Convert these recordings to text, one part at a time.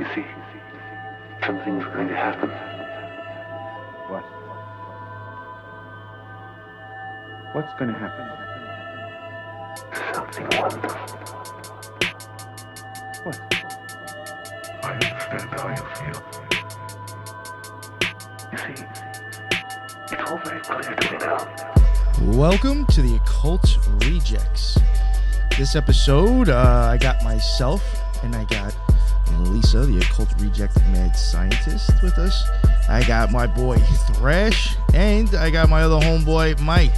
You see, something's going to happen. What? What's going to happen? Something wonderful. What? I understand how you feel. You see, it's all very clear to me now. Welcome to the Occult Rejects. This episode, I got myself and I got Liza, the Occult Reject mad scientist, with us. I got my boy Thresh, and I got my other homeboy Mike.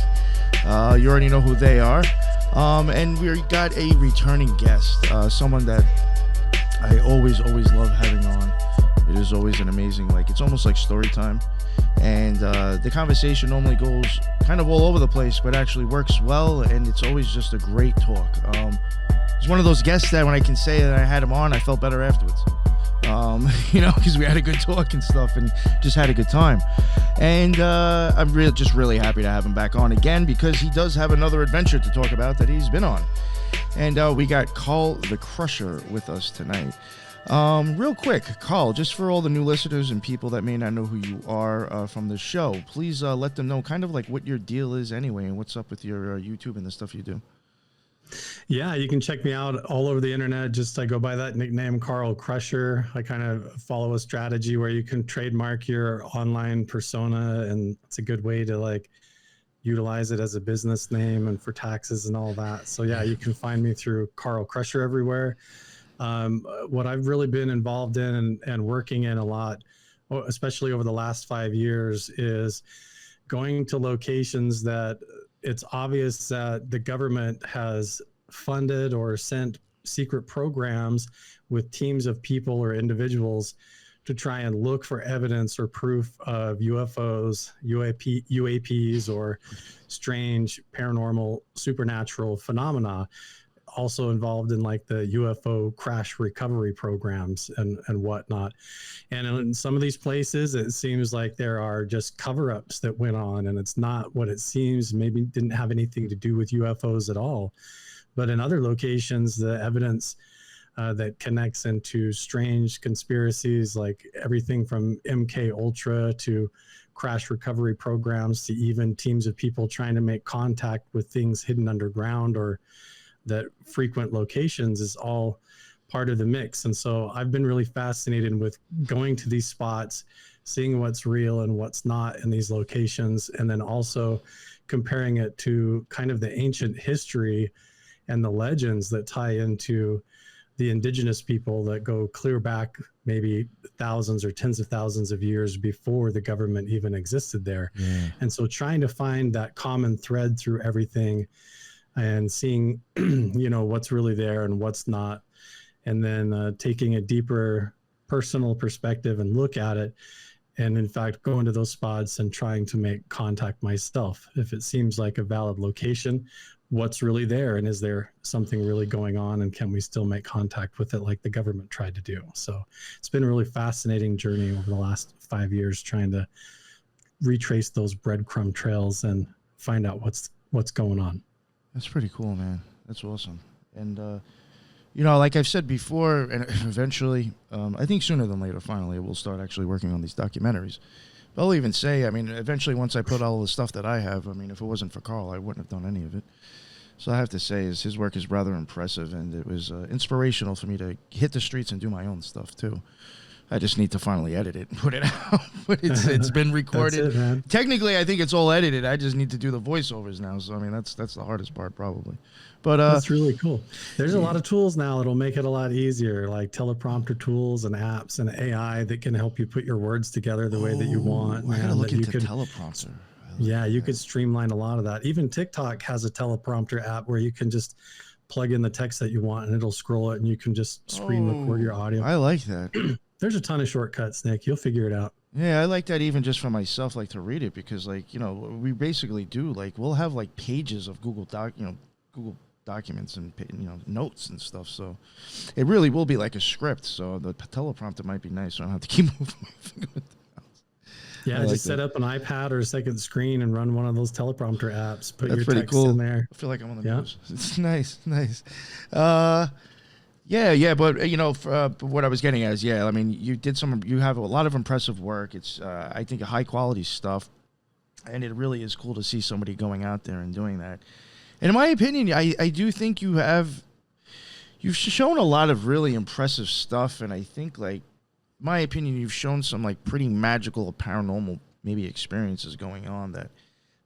You already know who they are. And we got a returning guest, someone that I always love having on. It is always an amazing, it's almost like story time. And the conversation normally goes kind of all over the place, but actually works well, and it's always just a great talk. It's one of those guests that when I can say that I had him on, I felt better afterwards. Because we had a good talk and stuff and just had a good time. And I'm really happy to have him back on again, because he does have another adventure to talk about that he's been on. And we got Carl the Crusher with us tonight. Real quick, Carl, just for all the new listeners and people that may not know who you are from the show, please let them know kind of like what your deal is anyway and what's up with your YouTube and the stuff you do. Yeah, you can check me out all over the internet. Just I go by that nickname, Carl Crusher. I kind of follow a strategy where you can trademark your online persona, and it's a good way to utilize it as a business name and for taxes and all that. So yeah, you can find me through Carl Crusher everywhere. What I've really been involved in and working in a lot, especially over the last 5 years, is going to locations that it's obvious that the government has funded or sent secret programs with teams of people or individuals to try and look for evidence or proof of UFOs, UAPs, or strange paranormal supernatural phenomena. Also involved in the UFO crash recovery programs and whatnot. And in some of these places, it seems like there are just cover-ups that went on, and it's not what it seems. Maybe didn't have anything to do with UFOs at all. But in other locations, the evidence that connects into strange conspiracies, like everything from MK Ultra to crash recovery programs to even teams of people trying to make contact with things hidden underground or that frequent locations, is all part of the mix. And so I've been really fascinated with going to these spots, seeing what's real and what's not in these locations, and then also comparing it to kind of the ancient history and the legends that tie into the indigenous people that go clear back maybe thousands or tens of thousands of years before the government even existed there. Yeah. And so trying to find that common thread through everything and seeing, what's really there and what's not. And then taking a deeper personal perspective and look at it. And in fact, going to those spots and trying to make contact myself. If it seems like a valid location, what's really there? And is there something really going on? And can we still make contact with it like the government tried to do? So it's been a really fascinating journey over the last 5 years, trying to retrace those breadcrumb trails and find out what's going on. That's pretty cool, man. That's awesome. And, like I've said before, and eventually, I think sooner than later, finally, we'll start actually working on these documentaries. But I'll even say, eventually once I put all the stuff that I have, if it wasn't for Carl, I wouldn't have done any of it. So I have to say is his work is rather impressive, and it was inspirational for me to hit the streets and do my own stuff, too. I just need to finally edit it and put it out. But it's been recorded. That's it, man. Technically, I think it's all edited. I just need to do the voiceovers now. So, that's the hardest part probably. But that's really cool. There's a lot of tools now that'll make it a lot easier, like teleprompter tools and apps and AI that can help you put your words together the way that you want. I gotta look into teleprompter. Yeah, you could streamline a lot of that. Even TikTok has a teleprompter app where you can just plug in the text that you want and it'll scroll it and you can just screen record your audio. I like that. There's a ton of shortcuts, Nick. You'll figure it out. Yeah, I like that even just for myself, to read it, because we basically do we'll have pages of Google documents and notes and stuff. So it really will be like a script. So the teleprompter might be nice. So I don't have to keep moving my finger with the mouse. Yeah, just set up an iPad or a second screen and run one of those teleprompter apps. Put That's your pretty text cool. in there. I feel like I'm on the news. It's nice. Yeah, but what I was getting at is, I mean, you have a lot of impressive work. It's, I think, high quality stuff, and it really is cool to see somebody going out there and doing that. And in my opinion, I do think you've shown a lot of really impressive stuff, and I think, like, my opinion, you've shown some like pretty magical, paranormal maybe experiences going on that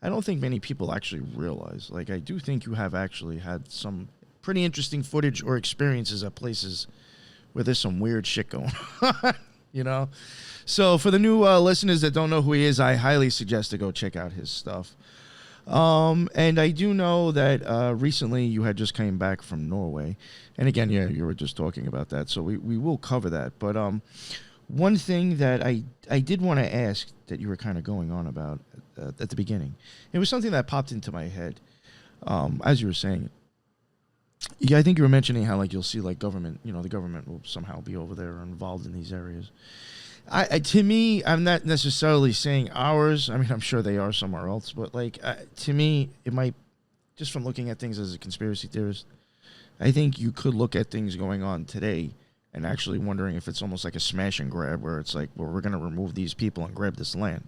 I don't think many people actually realize. Like, I do think you have actually had some pretty interesting footage or experiences at places where there's some weird shit going on, So for the new listeners that don't know who he is, I highly suggest to go check out his stuff. And I do know that recently you had just came back from Norway. And again, you were just talking about that, so we will cover that. But one thing that I did want to ask that you were kind of going on about at the beginning, it was something that popped into my head as you were saying. Yeah, I think you were mentioning how, like, you'll see, like, government, the government will somehow be over there or involved in these areas. To me, I'm not necessarily saying ours. I mean, I'm sure they are somewhere else. But, like, to me, it might, just from looking at things as a conspiracy theorist, I think you could look at things going on today and actually wondering if it's almost like a smash and grab where it's like, well, we're going to remove these people and grab this land.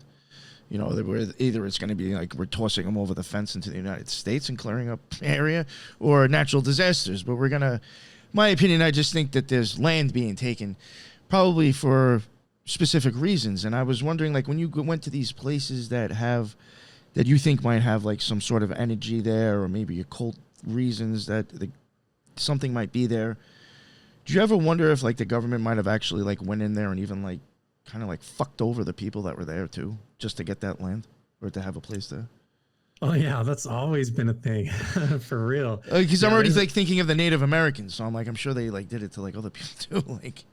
Either it's going to be like we're tossing them over the fence into the United States and clearing up area, or natural disasters. But we're going to, my opinion, I just think that there's land being taken probably for specific reasons. And I was wondering, like, when you went to these places that you think might have like some sort of energy there, or maybe occult reasons that something might be there. Do you ever wonder if, like, the government might have actually, like, went in there and even, like, kind of, like, fucked over the people that were there, too, just to get that land or to have a place there? Oh, yeah, that's always been a thing, for real. Because I'm already, like, thinking of the Native Americans, so I'm like, I'm sure they, like, did it to, like, other people, too, like...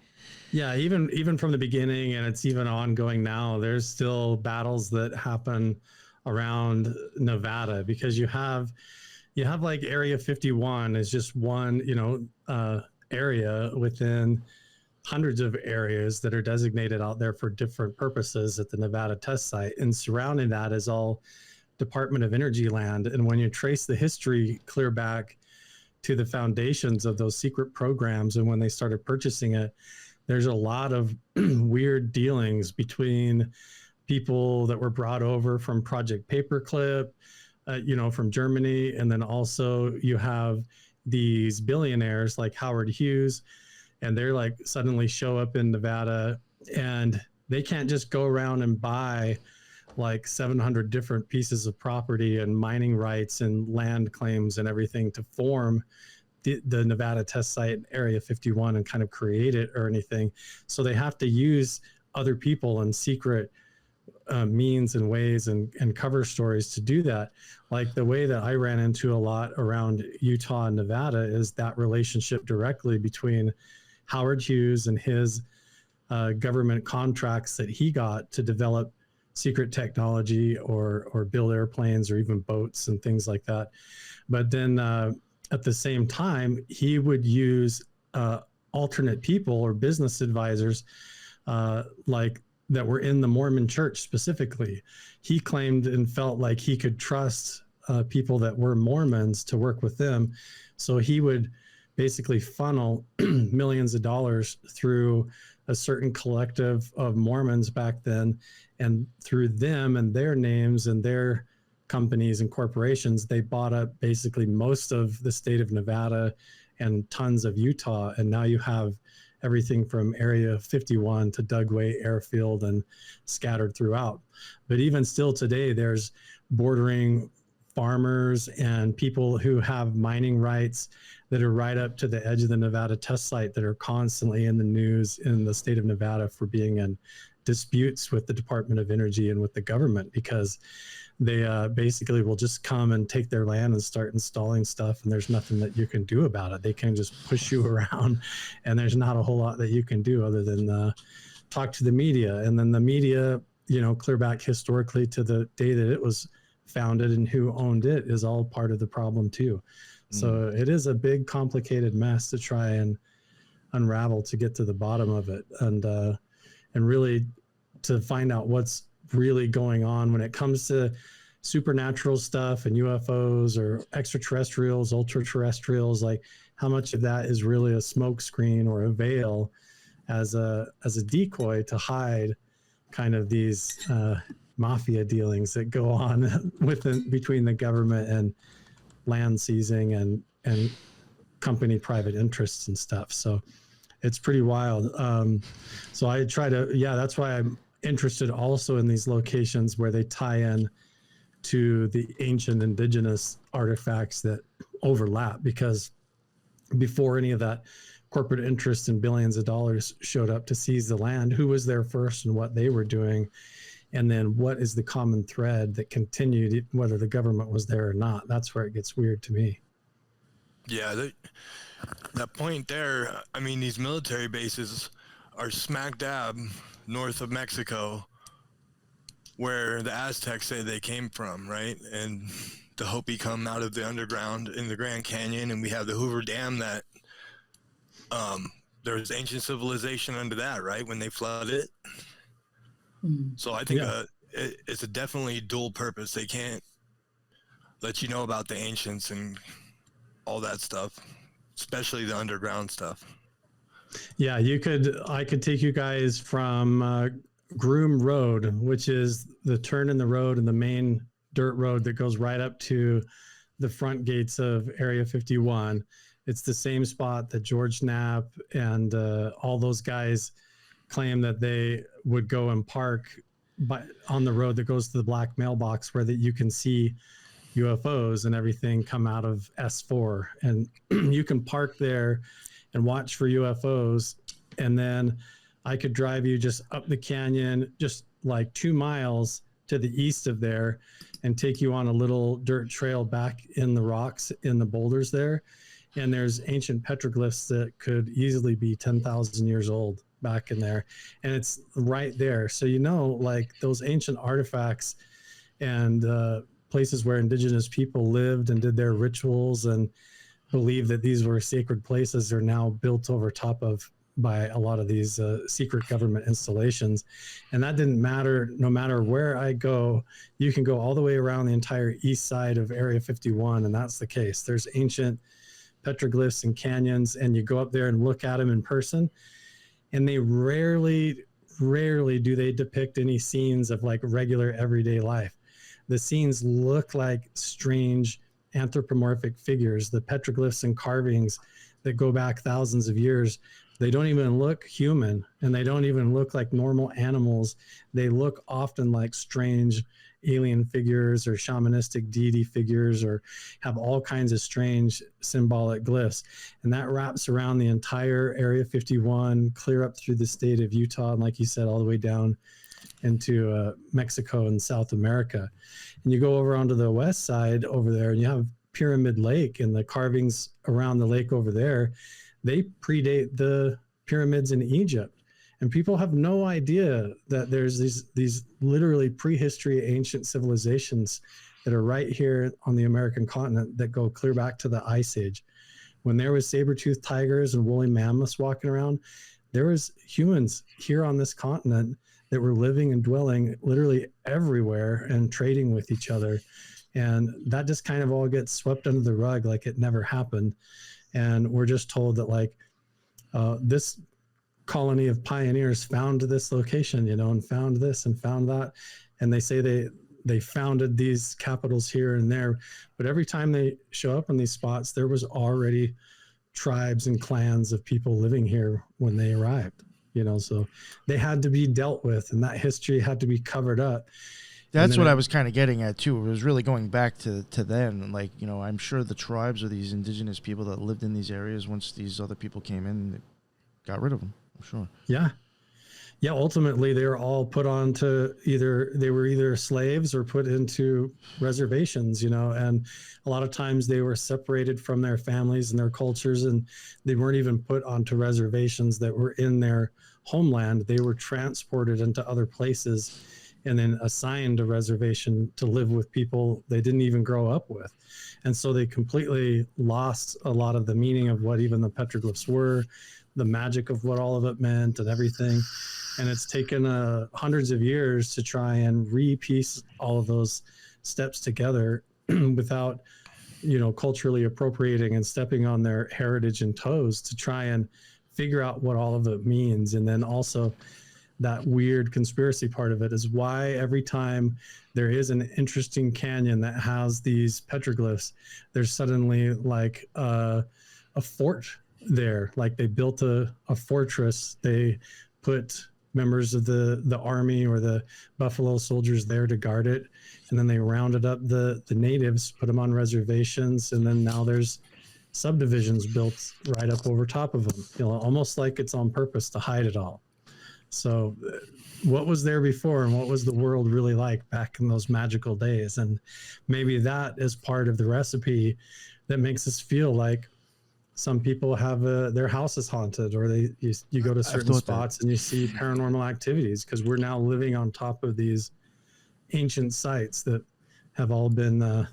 Yeah, even from the beginning, and it's even ongoing now, there's still battles that happen around Nevada, because you have like Area 51 is just one, area within hundreds of areas that are designated out there for different purposes at the Nevada test site. And surrounding that is all Department of Energy land. And when you trace the history clear back to the foundations of those secret programs and when they started purchasing it, there's a lot of weird dealings between people that were brought over from Project Paperclip, from Germany. And then also you have these billionaires like Howard Hughes, and they're like suddenly show up in Nevada, and they can't just go around and buy like 700 different pieces of property and mining rights and land claims and everything to form the Nevada test site Area 51 and kind of create it or anything. So they have to use other people and secret means and ways and cover stories to do that. Like the way that I ran into a lot around Utah and Nevada is that relationship directly between Howard Hughes and his government contracts that he got to develop secret technology or build airplanes or even boats and things like that. But then at the same time, he would use alternate people or business advisors like that were in the Mormon church specifically. He claimed and felt like he could trust people that were Mormons to work with them. So he would basically funnel millions of dollars through a certain collective of Mormons back then. And through them and their names and their companies and corporations, they bought up basically most of the state of Nevada and tons of Utah. And now you have everything from Area 51 to Dugway Airfield and scattered throughout. But even still today, there's bordering farmers and people who have mining rights that are right up to the edge of the Nevada test site that are constantly in the news in the state of Nevada for being in disputes with the Department of Energy and with the government, because they basically will just come and take their land and start installing stuff, and there's nothing that you can do about it. They can just push you around, and there's not a whole lot that you can do other than talk to the media. And then the media, clear back historically to the day that it was founded and who owned it is all part of the problem too. So it is a big, complicated mess to try and unravel to get to the bottom of it, and really to find out what's really going on when it comes to supernatural stuff and UFOs or extraterrestrials, ultra terrestrials. Like, how much of that is really a smoke screen or a veil as a decoy to hide kind of these mafia dealings that go on between the government and land seizing and company private interests and stuff. So it's pretty wild. So I try to, that's why I'm interested also in these locations where they tie in to the ancient indigenous artifacts that overlap, because before any of that corporate interest and billions of dollars showed up to seize the land, who was there first and what they were doing, and then what is the common thread that continued whether the government was there or not. That's where it gets weird to me. Yeah, that point there, I mean, these military bases are smack dab north of Mexico, where the Aztecs say they came from, right? And the Hopi come out of the underground in the Grand Canyon, and we have the Hoover Dam that there's ancient civilization under that, right? When they flood it. So I think it's a definitely dual purpose. They can't let you know about the ancients and all that stuff, especially the underground stuff. Yeah, I could take you guys from Groom Road, which is the turn in the road and the main dirt road that goes right up to the front gates of Area 51. It's the same spot that George Knapp and all those guys claim that they would go and park on the road that goes to the black mailbox, where that you can see UFOs and everything come out of S4, and you can park there and watch for UFOs. And then I could drive you just up the canyon, just like 2 miles to the east of there, and take you on a little dirt trail back in the rocks, in the boulders there. And there's ancient petroglyphs that could easily be 10,000 years old back in there. And it's right there. So, like those ancient artifacts and places where indigenous people lived and did their rituals and believed that these were sacred places are now built over top of by a lot of these secret government installations. And that didn't matter. No matter where I go, you can go all the way around the entire east side of Area 51, and that's the case. There's ancient petroglyphs and canyons, and you go up there and look at them in person, and they rarely do they depict any scenes of like regular everyday life. The scenes look like strange anthropomorphic figures. The petroglyphs and carvings that go back thousands of years, they don't even look human, and they don't even look like normal animals. They look often like strange alien figures or shamanistic deity figures, or have all kinds of strange symbolic glyphs. And that wraps around the entire Area 51, clear up through the state of Utah, and like you said, all the way down into Mexico and South America. And you go over onto the west side over there, and you have Pyramid Lake, and the carvings around the lake over there, they predate the pyramids in Egypt. And people have no idea that there's these literally prehistory ancient civilizations that are right here on the American continent that go clear back to the Ice Age. When there was saber-toothed tigers and woolly mammoths walking around, there was humans here on this continent that were living and dwelling literally everywhere and trading with each other. And that just kind of all gets swept under the rug like it never happened. And we're just told that like this colony of pioneers found this location, and found this and found that. And they say they founded these capitals here and there. But every time they show up in these spots, there was already tribes and clans of people living here when they arrived, so they had to be dealt with, and that history had to be covered up. That's what I was kind of getting at too. It was really going back to then. Like, I'm sure the tribes or these indigenous people that lived in these areas, once these other people came in, they got rid of them. I'm sure. Yeah. Ultimately, they were all put on to either slaves or put into reservations, and a lot of times they were separated from their families and their cultures, and they weren't even put onto reservations that were in their homeland. They were transported into other places and then assigned a reservation to live with people they didn't even grow up with. And so they completely lost a lot of the meaning of what even the petroglyphs were, the magic of what all of it meant and everything. And it's taken hundreds of years to try and re-piece all of those steps together without culturally appropriating and stepping on their heritage and toes to try and figure out what all of it means. And then also that weird conspiracy part of it is why every time there is an interesting canyon that has these petroglyphs, there's suddenly like a fort there. Like they built a fortress. They put members of the army or the Buffalo Soldiers there to guard it. And then they rounded up the natives, put them on reservations. And then now there's subdivisions built right up over top of them, almost like it's on purpose to hide it all. So what was there before and what was the world really like back in those magical days? And maybe that is part of the recipe that makes us feel like some people have their house is haunted, or you go to certain spots and you see paranormal activities, because we're now living on top of these ancient sites that have all been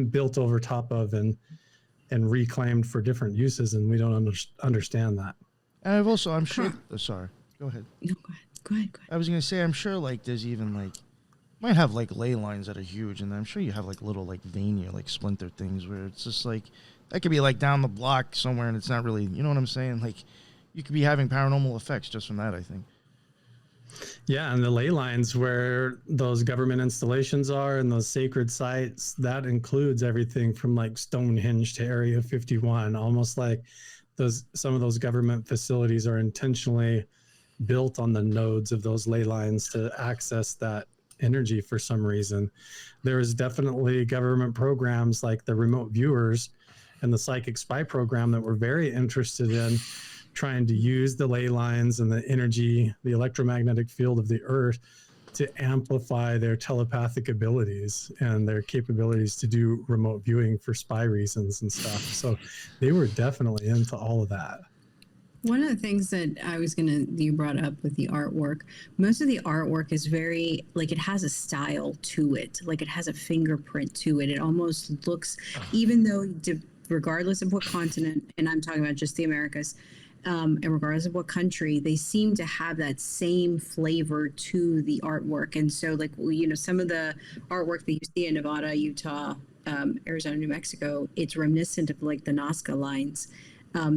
built over top of and reclaimed for different uses, and we don't understand that. And I'm sure. Sorry, go ahead. No, go ahead. I was gonna say, I'm sure like there's even like might have like ley lines that are huge, and I'm sure you have like little like veiny or like splinter things where it's just like that could be like down the block somewhere, and it's not really, you know what I'm saying? Like you could be having paranormal effects just from that, I think. Yeah, and the ley lines where those government installations are and those sacred sites, that includes everything from like Stonehenge to Area 51, almost like some of those government facilities are intentionally built on the nodes of those ley lines to access that energy for some reason. There is definitely government programs like the remote viewers and the psychic spy program that we're very interested in, trying to use the ley lines and the energy, the electromagnetic field of the earth to amplify their telepathic abilities and their capabilities to do remote viewing for spy reasons and stuff. So they were definitely into all of that. One of the things that you brought up with the artwork, most of the artwork is very, like, it has a style to it. Like, it has a fingerprint to it. It almost looks, even though, regardless of what continent, and I'm talking about just the Americas, and regardless of what country, they seem to have that same flavor to the artwork. And so, like, some of the artwork that you see in Nevada, Utah, Arizona, New Mexico, it's reminiscent of like the Nazca lines,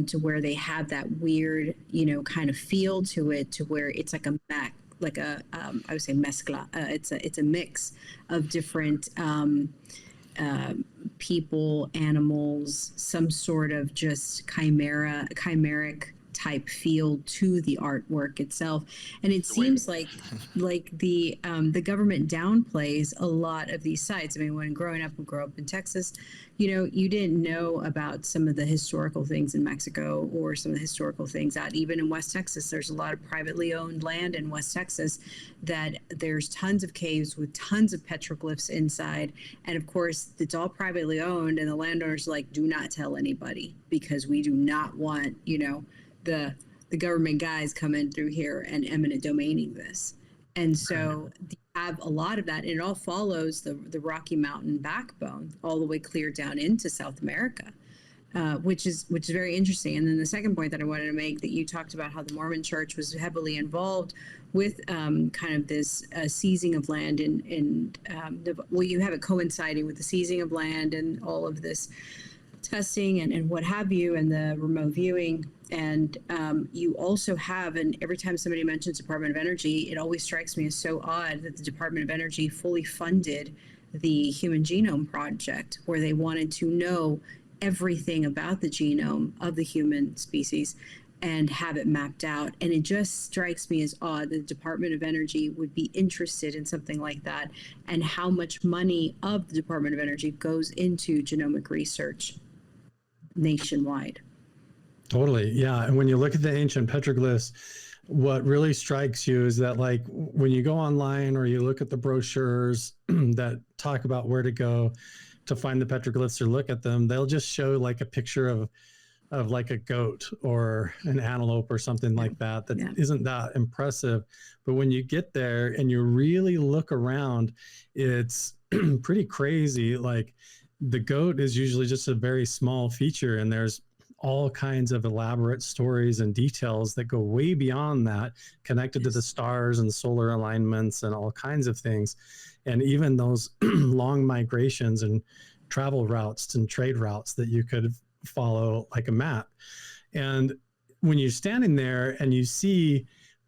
to where they have that weird, kind of feel to it, to where it's like I would say mezcla. It's a mix of different people, animals, some sort of just chimeric type feel to the artwork itself. And it seems like the government downplays a lot of these sites. I mean, when growing up, we grew up in Texas, you didn't know about some of the historical things in Mexico, or some of the historical things out even in West Texas. There's a lot of privately owned land in West Texas that there's tons of caves with tons of petroglyphs inside. And of course, it's all privately owned, and the landowners do not tell anybody, because we do not want, the government guys coming through here and eminent domaining this. And so you have a lot of that, and it all follows the Rocky Mountain backbone all the way clear down into South America, which is very interesting. And then the second point that I wanted to make, that you talked about how the Mormon Church was heavily involved with kind of this seizing of land, you have it coinciding with the seizing of land and all of this testing and what have you, and the remote viewing. And you also have, and every time somebody mentions Department of Energy, it always strikes me as so odd that the Department of Energy fully funded the Human Genome Project, where they wanted to know everything about the genome of the human species and have it mapped out. And it just strikes me as odd that the Department of Energy would be interested in something like that, and how much money of the Department of Energy goes into genomic research nationwide. Totally. Yeah. And when you look at the ancient petroglyphs, what really strikes you is that, like, when you go online or you look at the brochures that talk about where to go to find the petroglyphs or look at them, they'll just show like a picture of like a goat or an antelope or something like that isn't that impressive. But when you get there and you really look around, it's pretty crazy. Like, the goat is usually just a very small feature, and there's all kinds of elaborate stories and details that go way beyond that, connected to the stars and solar alignments and all kinds of things. And even those long migrations and travel routes and trade routes that you could follow like a map. And when you're standing there and you see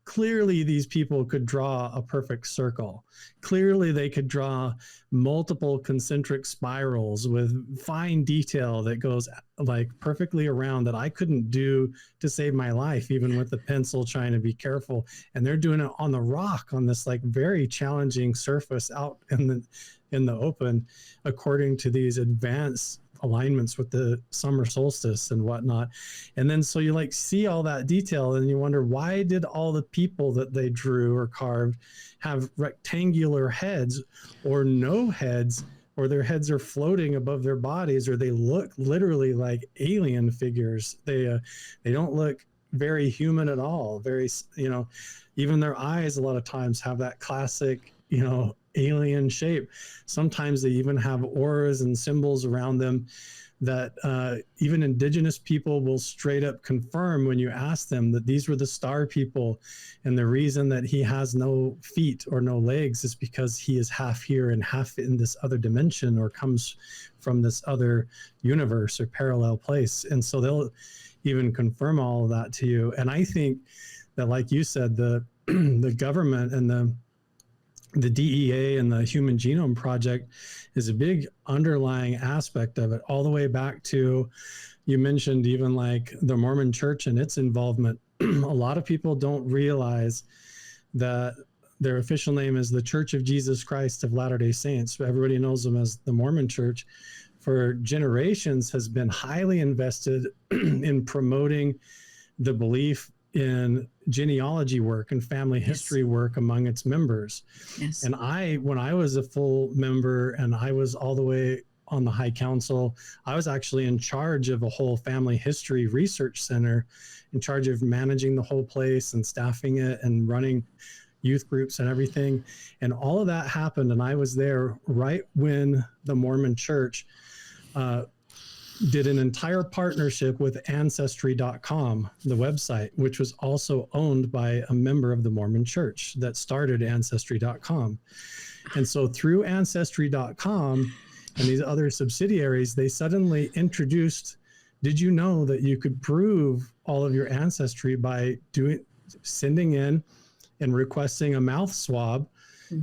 clearly these people could draw a perfect circle. Clearly they could draw multiple concentric spirals with fine detail that goes like perfectly around that I couldn't do to save my life, even with the pencil trying to be careful. And they're doing it on the rock on this like very challenging surface out in the open, according to these advanced alignments with the summer solstice and whatnot. And then so you like see all that detail and you wonder, why did all the people that they drew or carved have rectangular heads or no heads, or their heads are floating above their bodies, or they look literally like alien figures? They don't look very human at all. Very, you know, even their eyes a lot of times have that classic, you know, alien shape. Sometimes they even have auras and symbols around them that even indigenous people will straight up confirm when you ask them that these were the star people, and the reason that he has no feet or no legs is because he is half here and half in this other dimension, or comes from this other universe or parallel place. And so they'll even confirm all of that to you. And I think that, like you said, the government and the DEA and the Human Genome Project is a big underlying aspect of it, all the way back to, you mentioned even like the Mormon Church and its involvement. A lot of people don't realize that their official name is the Church of Jesus Christ of Latter-day Saints. Everybody knows them as the Mormon Church. For generations has been highly invested in promoting the belief in genealogy work and family history work among its members. Yes. And when I was a full member and I was all the way on the High Council, I was actually in charge of a whole family history research center, in charge of managing the whole place and staffing it and running youth groups and everything. And all of that happened. And I was there right when the Mormon Church did an entire partnership with Ancestry.com, the website, which was also owned by a member of the Mormon Church that started Ancestry.com. And so through Ancestry.com and these other subsidiaries, they suddenly introduced, did you know that you could prove all of your ancestry by sending in and requesting a mouth swab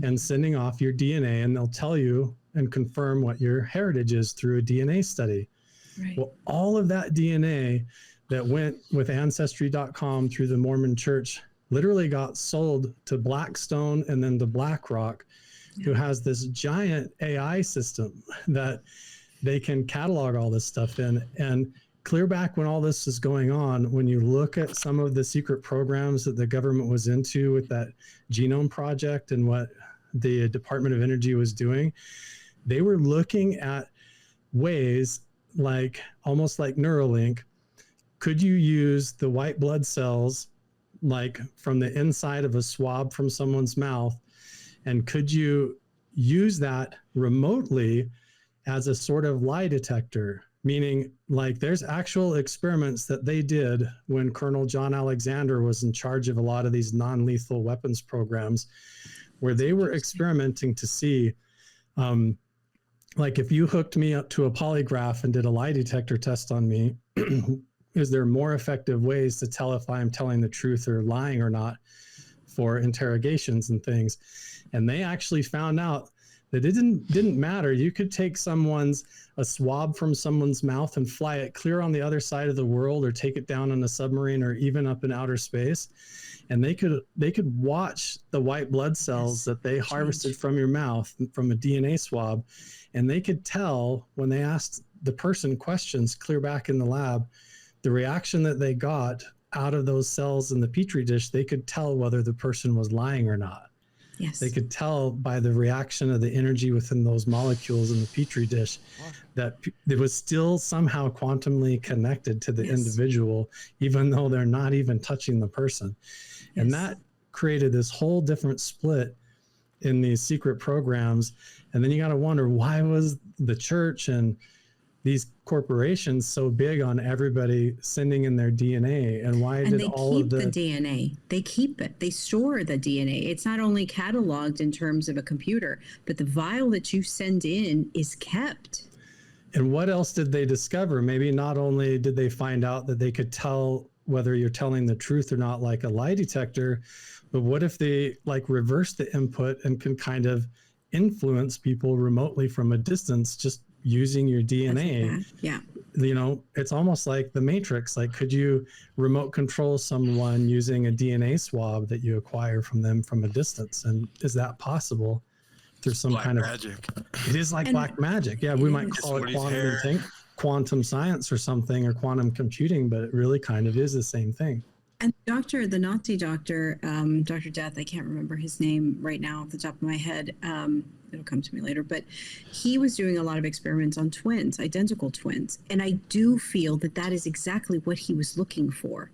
and sending off your DNA, and they'll tell you and confirm what your heritage is through a DNA study. Right. Well, all of that DNA that went with Ancestry.com through the Mormon Church literally got sold to Blackstone and then to BlackRock, who has this giant AI system that they can catalog all this stuff in. And clear back when all this is going on, when you look at some of the secret programs that the government was into with that genome project and what the Department of Energy was doing, they were looking at ways like almost like Neuralink. Could you use the white blood cells like from the inside of a swab from someone's mouth, and could you use that remotely as a sort of lie detector? Meaning, like, there's actual experiments that they did when Colonel John Alexander was in charge of a lot of these non-lethal weapons programs, where they were experimenting to see like if you hooked me up to a polygraph and did a lie detector test on me, is there more effective ways to tell if I'm telling the truth or lying or not for interrogations and things? And they actually found out that it didn't matter. You could take a swab from someone's mouth and fly it clear on the other side of the world, or take it down on a submarine, or even up in outer space. And they could watch the white blood cells that they harvested from your mouth from a DNA swab. And they could tell when they asked the person questions clear back in the lab, the reaction that they got out of those cells in the Petri dish, they could tell whether the person was lying or not. Yes. They could tell by the reaction of the energy within those molecules in the Petri dish that it was still somehow quantumly connected to the individual, even though they're not even touching the person. And that created this whole different split in these secret programs. And then you got to wonder, why was the church and these corporations so big on everybody sending in their DNA? And why did all of the DNA? They keep it. They store the DNA. It's not only cataloged in terms of a computer, but the vial that you send in is kept. And what else did they discover? Maybe not only did they find out that they could tell whether you're telling the truth or not, like a lie detector, but what if they like reverse the input and can kind of influence people remotely from a distance just using your DNA? Yeah. You know, it's almost like the Matrix. Like, could you remote control someone using a DNA swab that you acquire from them from a distance? And is that possible through some Black kind of magic. It is like black magic. Yeah, we might call it quantum science or something, or quantum computing, but it really kind of is the same thing. And the Nazi doctor, Dr. Death, I can't remember his name right now off the top of my head. It'll come to me later, but he was doing a lot of experiments on twins, identical twins. And I do feel that that is exactly what he was looking for.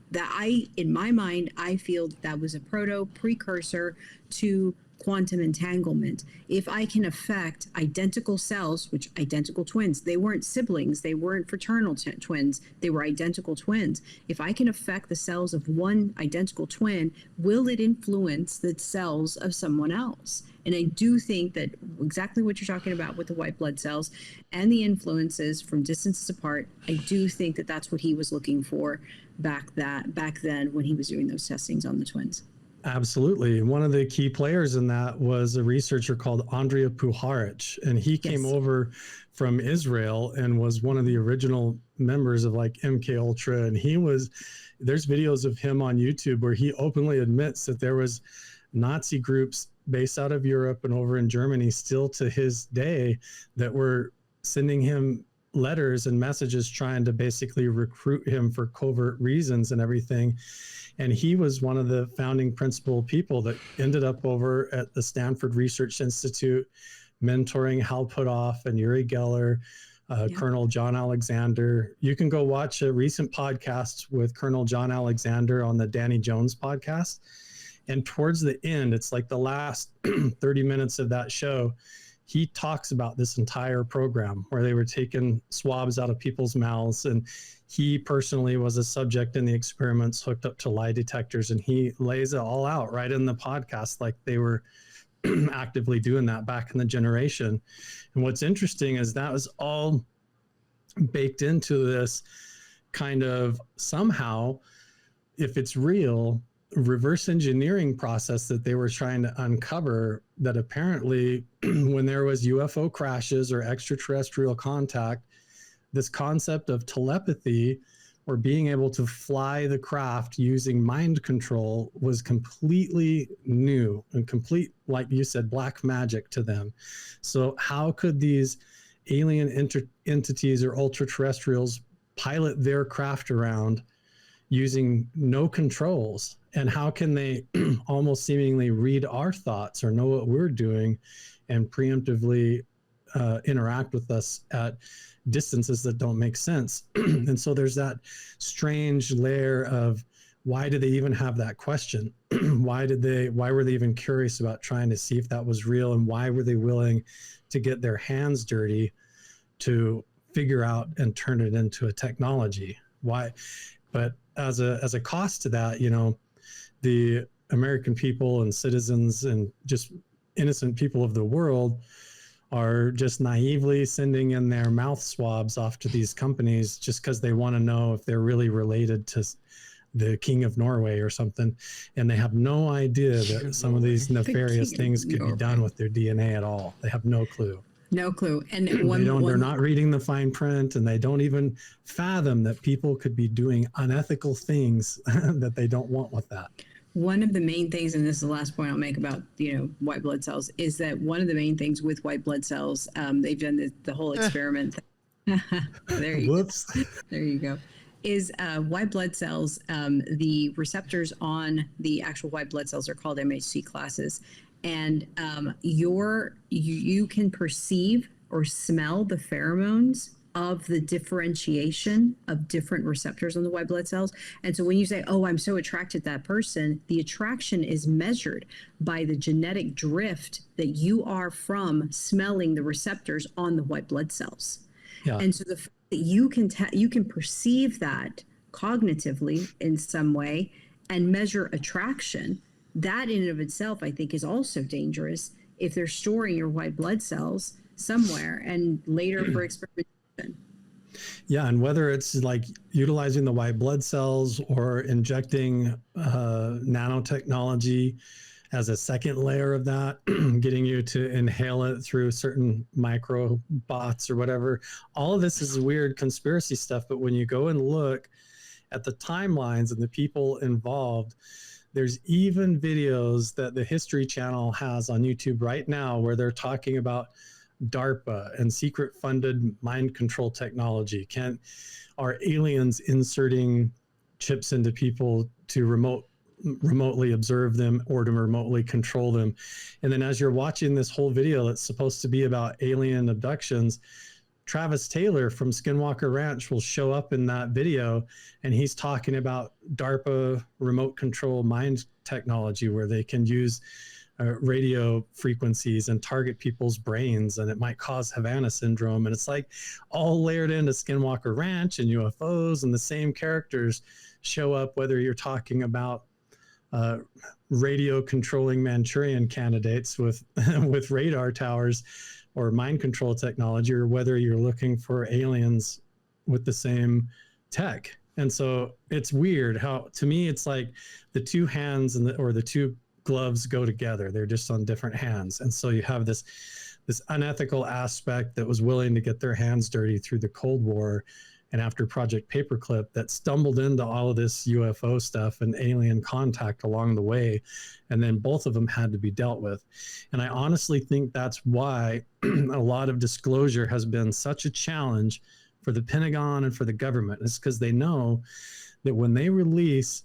In my mind, I feel that was a precursor to quantum entanglement. If I can affect identical cells, which identical twins, they weren't siblings, they weren't fraternal twins, they were identical twins. If I can affect the cells of one identical twin, will it influence the cells of someone else? And I do think that exactly what you're talking about with the white blood cells and the influences from distances apart, I do think that that's what he was looking for back then when he was doing those testings on the twins. Absolutely. One of the key players in that was a researcher called Andrija Puharich, and he came over from Israel and was one of the original members of like MK Ultra. And there's videos of him on YouTube where he openly admits that there was Nazi groups based out of Europe and over in Germany still to his day that were sending him letters and messages trying to basically recruit him for covert reasons and everything. And he was one of the founding principal people that ended up over at the Stanford Research Institute, mentoring Hal Puthoff and Uri Geller, Colonel John Alexander. You can go watch a recent podcast with Colonel John Alexander on the Danny Jones podcast. And towards the end, it's like the last 30 minutes of that show, he talks about this entire program where they were taking swabs out of people's mouths, and he personally was a subject in the experiments hooked up to lie detectors, and he lays it all out right in the podcast like they were actively doing that back in the generation. And what's interesting is that was all baked into this kind of somehow, if it's real, reverse engineering process that they were trying to uncover, that apparently when there was UFO crashes or extraterrestrial contact, this concept of telepathy or being able to fly the craft using mind control was completely new and complete, like you said, black magic to them. So how could these alien entities or ultra terrestrials pilot their craft around using no controls? And how can they almost seemingly read our thoughts or know what we're doing and preemptively interact with us at distances that don't make sense? And so there's that strange layer of, why do they even have that question? Why were they even curious about trying to see if that was real? And why were they willing to get their hands dirty to figure out and turn it into a technology? Why? But as a cost to that, you know, the American people and citizens and just innocent people of the world are just naively sending in their mouth swabs off to these companies just because they want to know if they're really related to the King of Norway or something. And they have no idea that some of these nefarious things could be done with their DNA at all. They have no clue. No clue. And they're not reading the fine print, and they don't even fathom that people could be doing unethical things that they don't want with that. One of the main things, and this is the last point I'll make about, white blood cells, is that one of the main things with white blood cells, they've done the whole experiment. There you go. Is white blood cells, the receptors on the actual white blood cells are called MHC classes. And you can perceive or smell the pheromones of the differentiation of different receptors on the white blood cells. And so when you say, oh, I'm so attracted to that person, the attraction is measured by the genetic drift that you are from smelling the receptors on the white blood cells. Yeah. And so the fact that you can perceive that cognitively in some way and measure attraction, that in and of itself, I think, is also dangerous if they're storing your white blood cells somewhere and later for experiments happen. Yeah, and whether it's like utilizing the white blood cells or injecting nanotechnology as a second layer of that, getting you to inhale it through certain microbots or whatever, all of this is weird conspiracy stuff. But when you go and look at the timelines and the people involved, there's even videos that the History Channel has on YouTube right now where they're talking about DARPA and secret funded mind control technology. Are aliens inserting chips into people to remotely observe them or to remotely control them? And then as you're watching this whole video that's supposed to be about alien abductions, Travis Taylor from Skinwalker Ranch will show up in that video, and he's talking about DARPA remote control mind technology where they can use radio frequencies and target people's brains, and it might cause Havana syndrome. And it's like all layered into Skinwalker Ranch and UFOs, and the same characters show up, whether you're talking about radio controlling Manchurian candidates with with radar towers or mind control technology, or whether you're looking for aliens with the same tech. And so it's weird how, to me, it's like the two hands or the two gloves go together. They're just on different hands. And so you have this unethical aspect that was willing to get their hands dirty through the Cold War and after Project Paperclip that stumbled into all of this UFO stuff and alien contact along the way. And then both of them had to be dealt with. And I honestly think that's why a lot of disclosure has been such a challenge for the Pentagon and for the government. It's because they know that when they release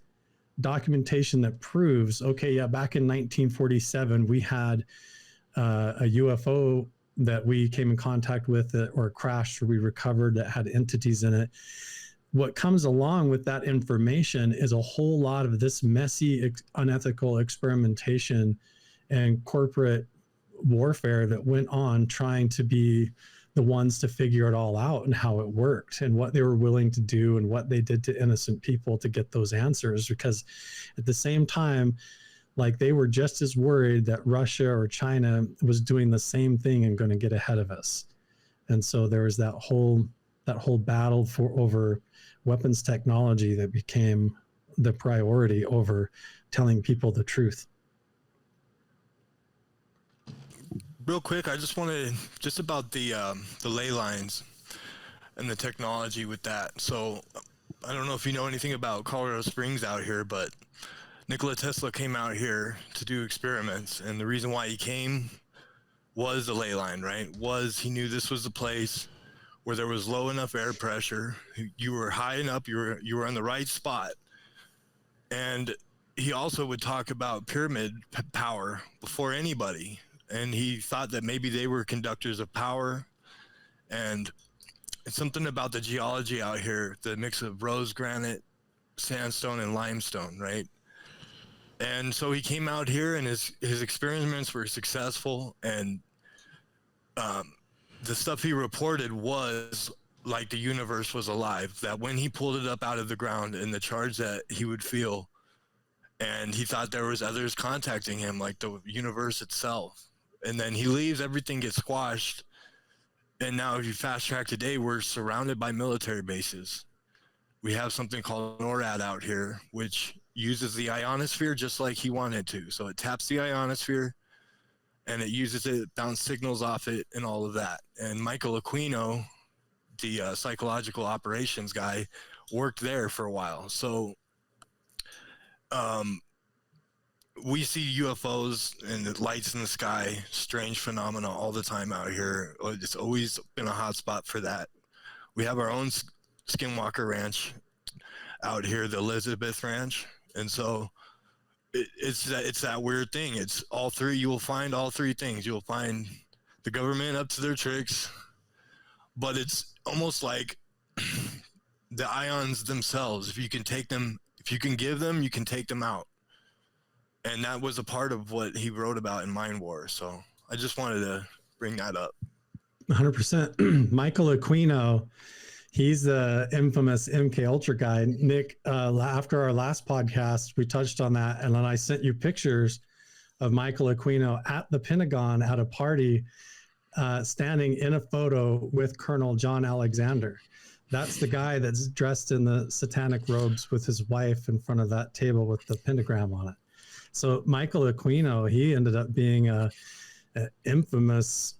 documentation that proves, okay, yeah, back in 1947, we had a UFO that we came in contact with or crashed or we recovered that had entities in it. What comes along with that information is a whole lot of this messy, unethical experimentation and corporate warfare that went on trying to be the ones to figure it all out and how it worked and what they were willing to do and what they did to innocent people to get those answers. Because at the same time, like, they were just as worried that Russia or China was doing the same thing and going to get ahead of us. And so there was that whole battle over weapons technology that became the priority over telling people the truth. Real quick, I just wanted just about the ley lines and the technology with that. So I don't know if you know anything about Colorado Springs out here, but Nikola Tesla came out here to do experiments, and the reason why he came was the ley line, right? He knew this was the place where there was low enough air pressure, you were high enough, you were in the right spot. And he also would talk about pyramid power before anybody, and he thought that maybe they were conductors of power. And it's something about the geology out here, the mix of rose granite, sandstone, and limestone, right? And so he came out here, and his experiments were successful, and the stuff he reported was like the universe was alive, that when he pulled it up out of the ground and the charge that he would feel, and he thought there was others contacting him, like the universe itself. And then he leaves, everything gets squashed, and now if you fast track today, we're surrounded by military bases. We have something called NORAD out here, which uses the ionosphere just like he wanted to. So it taps the ionosphere and it uses it, bounce signals off it, and all of that. And Michael Aquino, the psychological operations guy, worked there for a while. So we see UFOs and the lights in the sky, strange phenomena all the time out here. It's always been a hot spot for that. We have our own Skinwalker Ranch out here, the Elizabeth Ranch. And so it's that weird thing. It's all three. You will find all three things. You'll find the government up to their tricks, but it's almost like the ions themselves. If you can take them, if you can give them, you can take them out. And that was a part of what he wrote about in Mind War. So I just wanted to bring that up. 100%. Michael Aquino, he's the infamous MK Ultra guy. Nick, after our last podcast, we touched on that. And then I sent you pictures of Michael Aquino at the Pentagon at a party standing in a photo with Colonel John Alexander. That's the guy that's dressed in the satanic robes with his wife in front of that table with the pentagram on it. So Michael Aquino, he ended up being a infamous,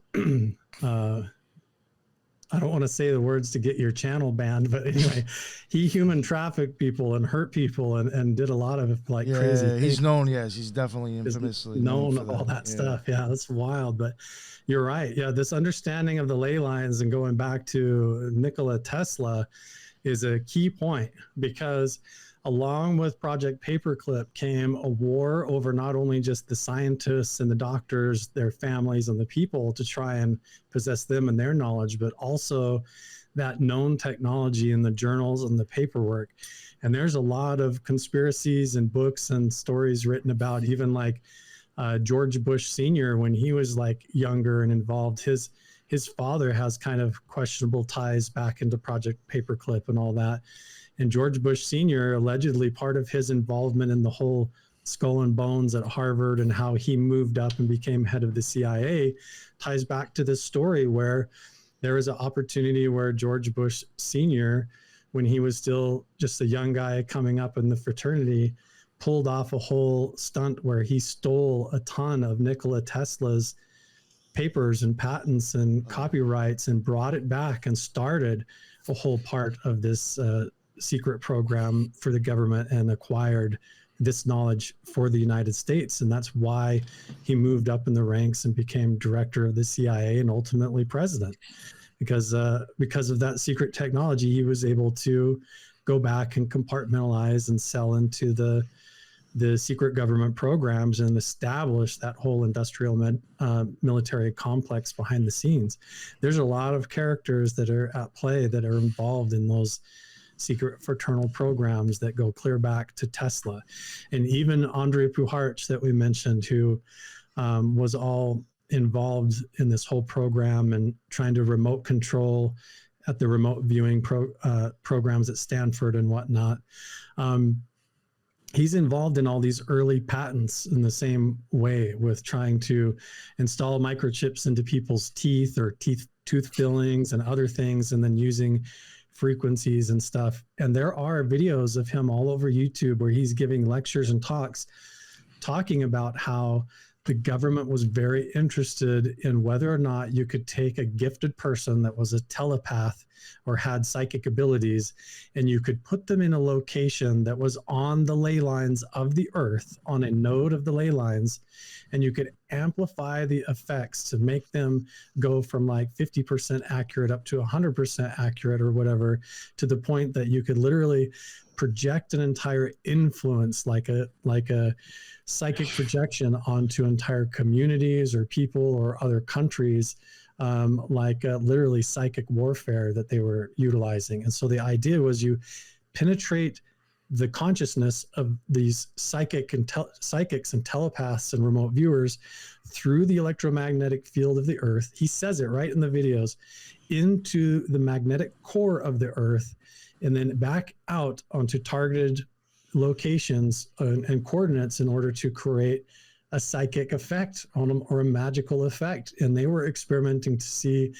I don't want to say the words to get your channel banned, but anyway, he human trafficked people and hurt people and did a lot of like crazy things. He's known. Yes, he's definitely infamously known for all that stuff. Yeah, that's wild. But you're right. Yeah, this understanding of the ley lines and going back to Nikola Tesla is a key point, because along with Project Paperclip came a war over not only just the scientists and the doctors, their families and the people to try and possess them and their knowledge, but also that known technology in the journals and the paperwork. And there's a lot of conspiracies and books and stories written about, even like George Bush Sr., when he was like younger and involved, his father has kind of questionable ties back into Project Paperclip and all that. And George Bush Sr., allegedly part of his involvement in the whole skull and bones at Harvard and how he moved up and became head of the CIA, ties back to this story where there was an opportunity where George Bush Sr., when he was still just a young guy coming up in the fraternity, pulled off a whole stunt where he stole a ton of Nikola Tesla's papers and patents and copyrights and brought it back and started a whole part of this secret program for the government and acquired this knowledge for the United States. And that's why he moved up in the ranks and became director of the CIA and ultimately president. Because of that secret technology, he was able to go back and compartmentalize and sell into the secret government programs and establish that whole industrial military complex behind the scenes. There's a lot of characters that are at play that are involved in those secret fraternal programs that go clear back to Tesla. And even Andrei Puharich that we mentioned, who was all involved in this whole program and trying to remote control at the remote viewing programs at Stanford and whatnot. He's involved in all these early patents in the same way, with trying to install microchips into people's teeth or tooth fillings and other things, and then using frequencies and stuff. And there are videos of him all over YouTube where he's giving lectures and talks, talking about how the government was very interested in whether or not you could take a gifted person that was a telepath or had psychic abilities, and you could put them in a location that was on the ley lines of the earth, on a node of the ley lines, and you could amplify the effects to make them go from like 50% accurate up to 100% accurate or whatever, to the point that you could literally project an entire influence, like a psychic projection onto entire communities or people or other countries, literally psychic warfare that they were utilizing. And so the idea was you penetrate the consciousness of these psychics and telepaths and remote viewers through the electromagnetic field of the earth. He says it right in the videos, into the magnetic core of the earth, and then back out onto targeted locations and coordinates in order to create a psychic effect on them, or a magical effect. And they were experimenting to see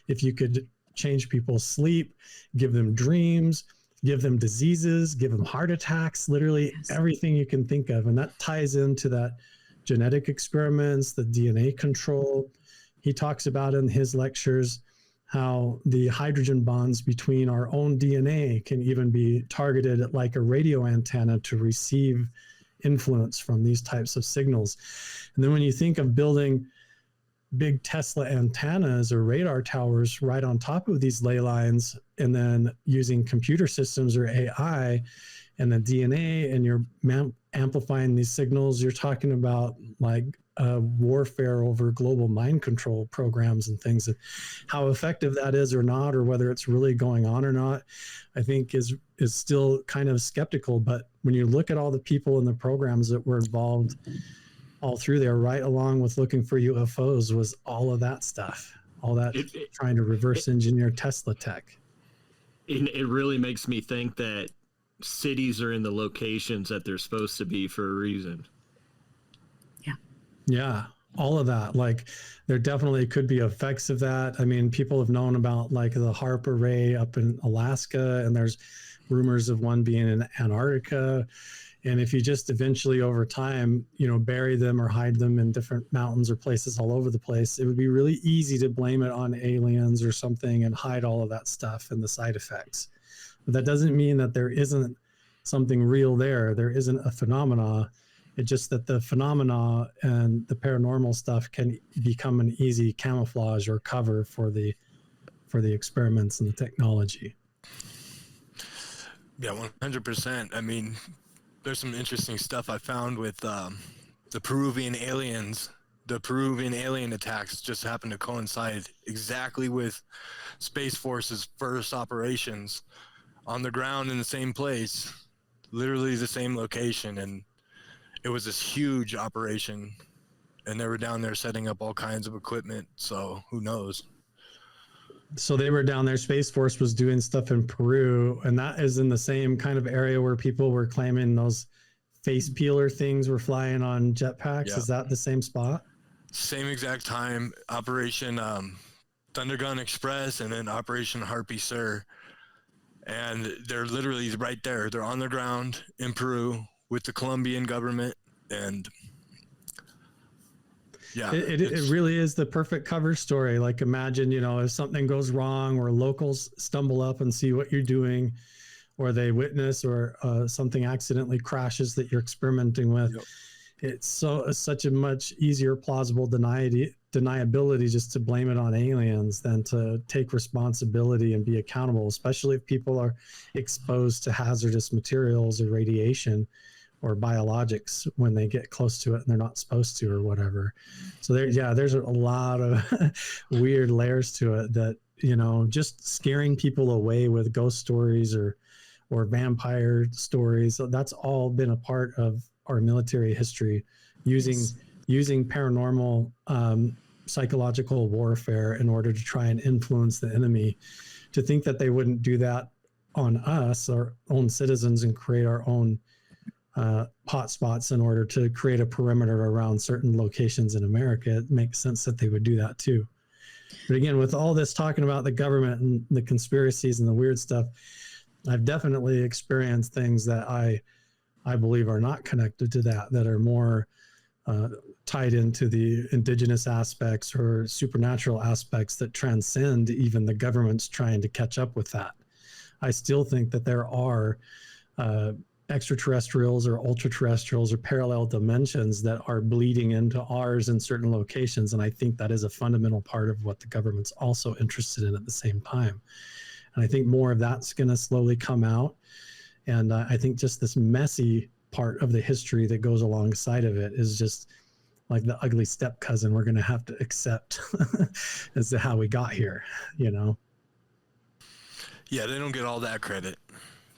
if you could change people's sleep, give them dreams, give them diseases, give them heart attacks, literally everything you can think of. And that ties into that genetic experiments, the DNA control. He talks about in his lectures how the hydrogen bonds between our own DNA can even be targeted at like a radio antenna to receive influence from these types of signals. And then when you think of building big Tesla antennas or radar towers right on top of these ley lines, and then using computer systems or AI and the DNA, and you're amplifying these signals, you're talking about like warfare over global mind control programs and things. And how effective that is or not, or whether it's really going on or not, I think is still kind of skeptical. But when you look at all the people in the programs that were involved all through there, right along with looking for UFOs, was all of that stuff, all that trying to reverse engineer Tesla tech. It really makes me think that cities are in the locations that they're supposed to be for a reason. Yeah. all of that. Like there definitely could be effects of that. I mean, people have known about like the HARP array up in Alaska, and there's rumors of one being in Antarctica. And if you just eventually over time, bury them or hide them in different mountains or places all over the place, it would be really easy to blame it on aliens or something and hide all of that stuff and the side effects. But that doesn't mean that there isn't something real there. There isn't a phenomena. It's just that the phenomena and the paranormal stuff can become an easy camouflage or cover for the experiments and the technology. Yeah, 100%. I mean, there's some interesting stuff I found with the Peruvian aliens. The Peruvian alien attacks just happened to coincide exactly with Space Force's first operations on the ground in the same place, literally the same location. And it was this huge operation, and they were down there setting up all kinds of equipment. So who knows? So they were down there. Space Force was doing stuff in Peru, and that is in the same kind of area where people were claiming those face peeler things were flying on jetpacks. Yeah. Is that the same spot? Same exact time, Operation Thundergun Express, and then Operation Harpy Sur. And they're literally right there. They're on the ground in Peru with the Colombian government. And yeah, it really is the perfect cover story. Like imagine, if something goes wrong or locals stumble up and see what you're doing, or they witness or something accidentally crashes that you're experimenting with. Yep. It's such a much easier plausible deniability just to blame it on aliens than to take responsibility and be accountable, especially if people are exposed to hazardous materials or radiation or biologics when they get close to it and they're not supposed to or whatever. So there's a lot of weird layers to it that, just scaring people away with ghost stories or vampire stories. That's all been a part of our military history, using paranormal psychological warfare in order to try and influence the enemy. To think that they wouldn't do that on us, our own citizens, and create our own hot spots in order to create a perimeter around certain locations in America, it makes sense that they would do that too. But again, with all this talking about the government and the conspiracies and the weird stuff, I've definitely experienced things that I believe are not connected to that are more tied into the indigenous aspects or supernatural aspects that transcend even the government's trying to catch up with that. I still think that there are extraterrestrials or ultra-terrestrials or parallel dimensions that are bleeding into ours in certain locations. And I think that is a fundamental part of what the government's also interested in at the same time. And I think more of that's going to slowly come out. And I think just this messy part of the history that goes alongside of it is just like the ugly step cousin we're going to have to accept as to how we got here, Yeah, they don't get all that credit.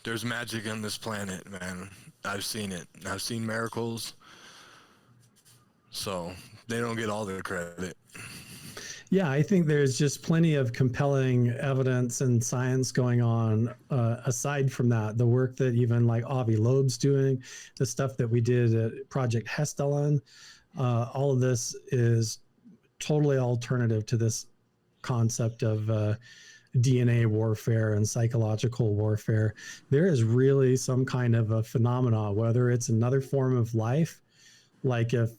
There's magic on this planet, man. I've seen it. I've seen miracles. So they don't get all the credit. Yeah, I think there's just plenty of compelling evidence and science going on. Aside from that, the work that even like Avi Loeb's doing, the stuff that we did at Project Hestelon, all of this is totally alternative to this concept of DNA warfare and psychological warfare. There is really some kind of a phenomena, whether it's another form of life, like if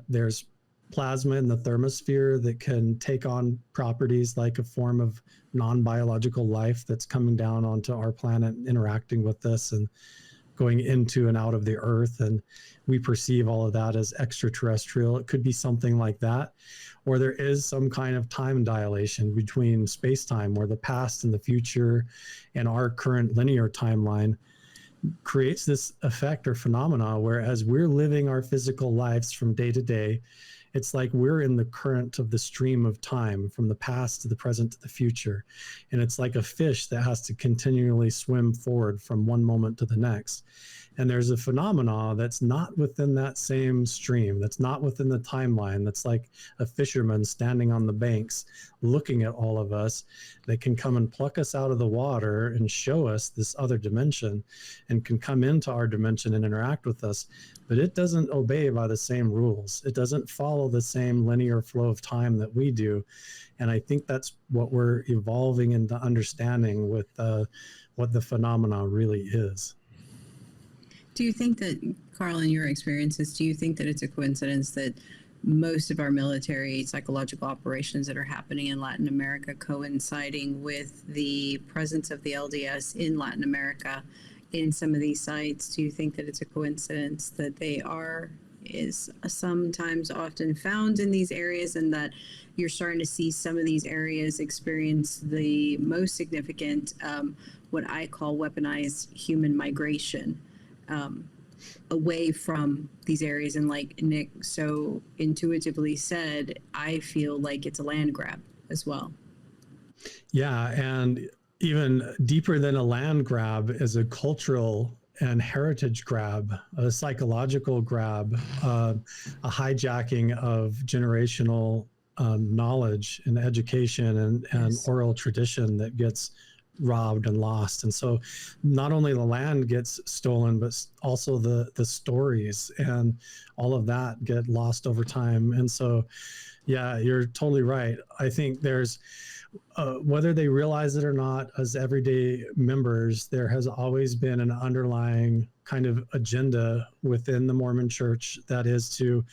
there's plasma in the thermosphere that can take on properties like a form of non-biological life that's coming down onto our planet, interacting with us and going into and out of the earth, and we perceive all of that as extraterrestrial. It could be something like that, or there is some kind of time dilation between space-time where the past and the future and our current linear timeline creates this effect or phenomena where as we're living our physical lives from day to day, it's like we're in the current of the stream of time from the past to the present to the future. And it's like a fish that has to continually swim forward from one moment to the next. And there's a phenomena that's not within that same stream, that's not within the timeline, that's like a fisherman standing on the banks looking at all of us, that can come and pluck us out of the water and show us this other dimension, and can come into our dimension and interact with us. But it doesn't obey by the same rules. It doesn't follow the same linear flow of time that we do. And I think that's what we're evolving into understanding with what the phenomena really is. Do you think that, Carl, in your experiences, do you think that it's a coincidence that most of our military psychological operations that are happening in Latin America coinciding with the presence of the LDS in Latin America in some of these sites? Do you think that it's a coincidence that is sometimes often found in these areas, and that you're starting to see some of these areas experience the most significant, what I call weaponized human migration? Away from these areas, and like Nick so intuitively said, I feel like it's a land grab as well. Yeah, and even deeper than a land grab is a cultural and heritage grab, a psychological grab, a hijacking of generational knowledge and education and oral tradition that gets robbed and lost. And so not only the land gets stolen, but also the stories and all of that get lost over time. And so, yeah, you're totally right. I think there's, whether they realize it or not, as everyday members, there has always been an underlying kind of agenda within the Mormon Church that is to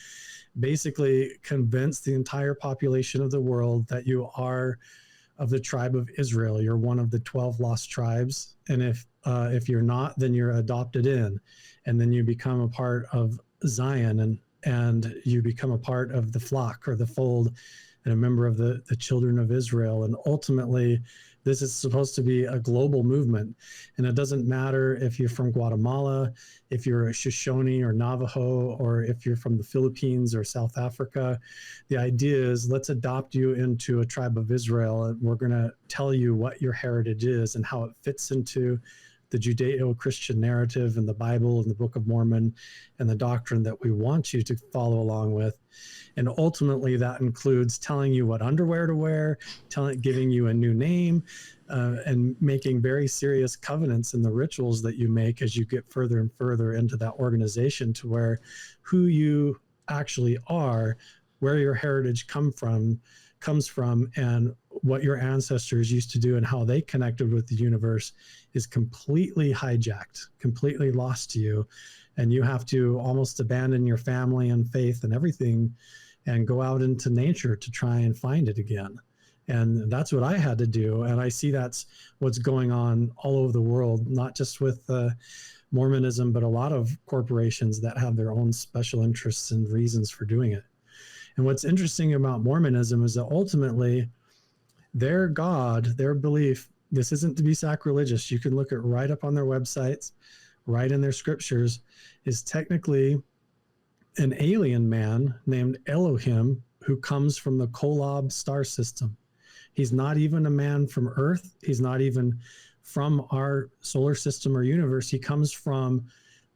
basically convince the entire population of the world that you are of the tribe of Israel. You're one of the 12 lost tribes. And if you're not, then you're adopted in, and then you become a part of Zion, and you become a part of the flock or the fold, and a member of the children of Israel. And ultimately, this is supposed to be a global movement. And it doesn't matter if you're from Guatemala, if you're a Shoshone or Navajo, or if you're from the Philippines or South Africa. The idea is, let's adopt you into a tribe of Israel, and we're going to tell you what your heritage is and how it fits into the Judeo-Christian narrative and the Bible and the Book of Mormon and the doctrine that we want you to follow along with. And ultimately, that includes telling you what underwear to wear, giving you a new name, and making very serious covenants in the rituals that you make as you get further and further into that organization, to where who you actually are, where your heritage comes from, and what your ancestors used to do and how they connected with the universe is completely hijacked, completely lost to you. And you have to almost abandon your family and faith and everything and go out into nature to try and find it again. And that's what I had to do. And I see that's what's going on all over the world, not just with Mormonism, but a lot of corporations that have their own special interests and reasons for doing it. And what's interesting about Mormonism is that ultimately their God, their belief, this isn't to be sacrilegious, you can look it right up on their websites, right in their scriptures, is technically an alien man named Elohim who comes from the Kolob star system. He's not even a man from Earth. He's not even from our solar system or universe. He comes from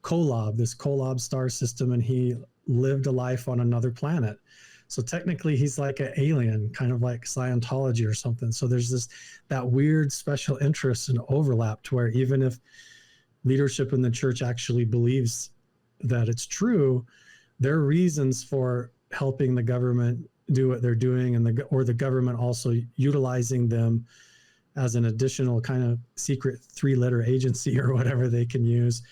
Kolob, this Kolob star system, and he lived a life on another planet. So technically he's like an alien, kind of like Scientology or something. So there's that weird special interest and overlap to where even if leadership in the church actually believes that it's true, there are reasons for helping the government do what they're doing, and or the government also utilizing them as an additional kind of secret 3-letter agency or whatever they can use.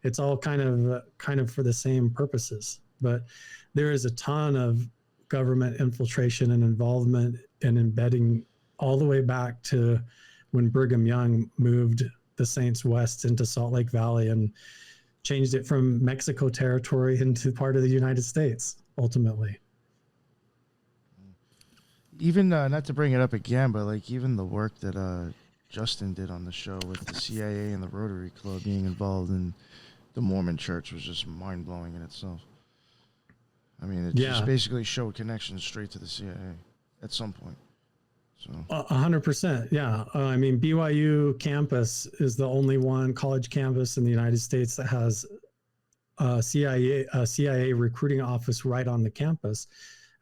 It's all kind of for the same purposes. But there is a ton of government infiltration and involvement and embedding all the way back to when Brigham Young moved the Saints west into Salt Lake Valley and changed it from Mexico territory into part of the United States, ultimately. Even, not to bring it up again, but like even the work that Justin did on the show with the CIA and the Rotary Club being involved in the Mormon Church was just mind-blowing in itself. I mean, it just basically showed connections straight to the CIA at some point. So 100%, yeah. I mean, BYU campus is the only one college campus in the United States that has CIA recruiting office right on the campus,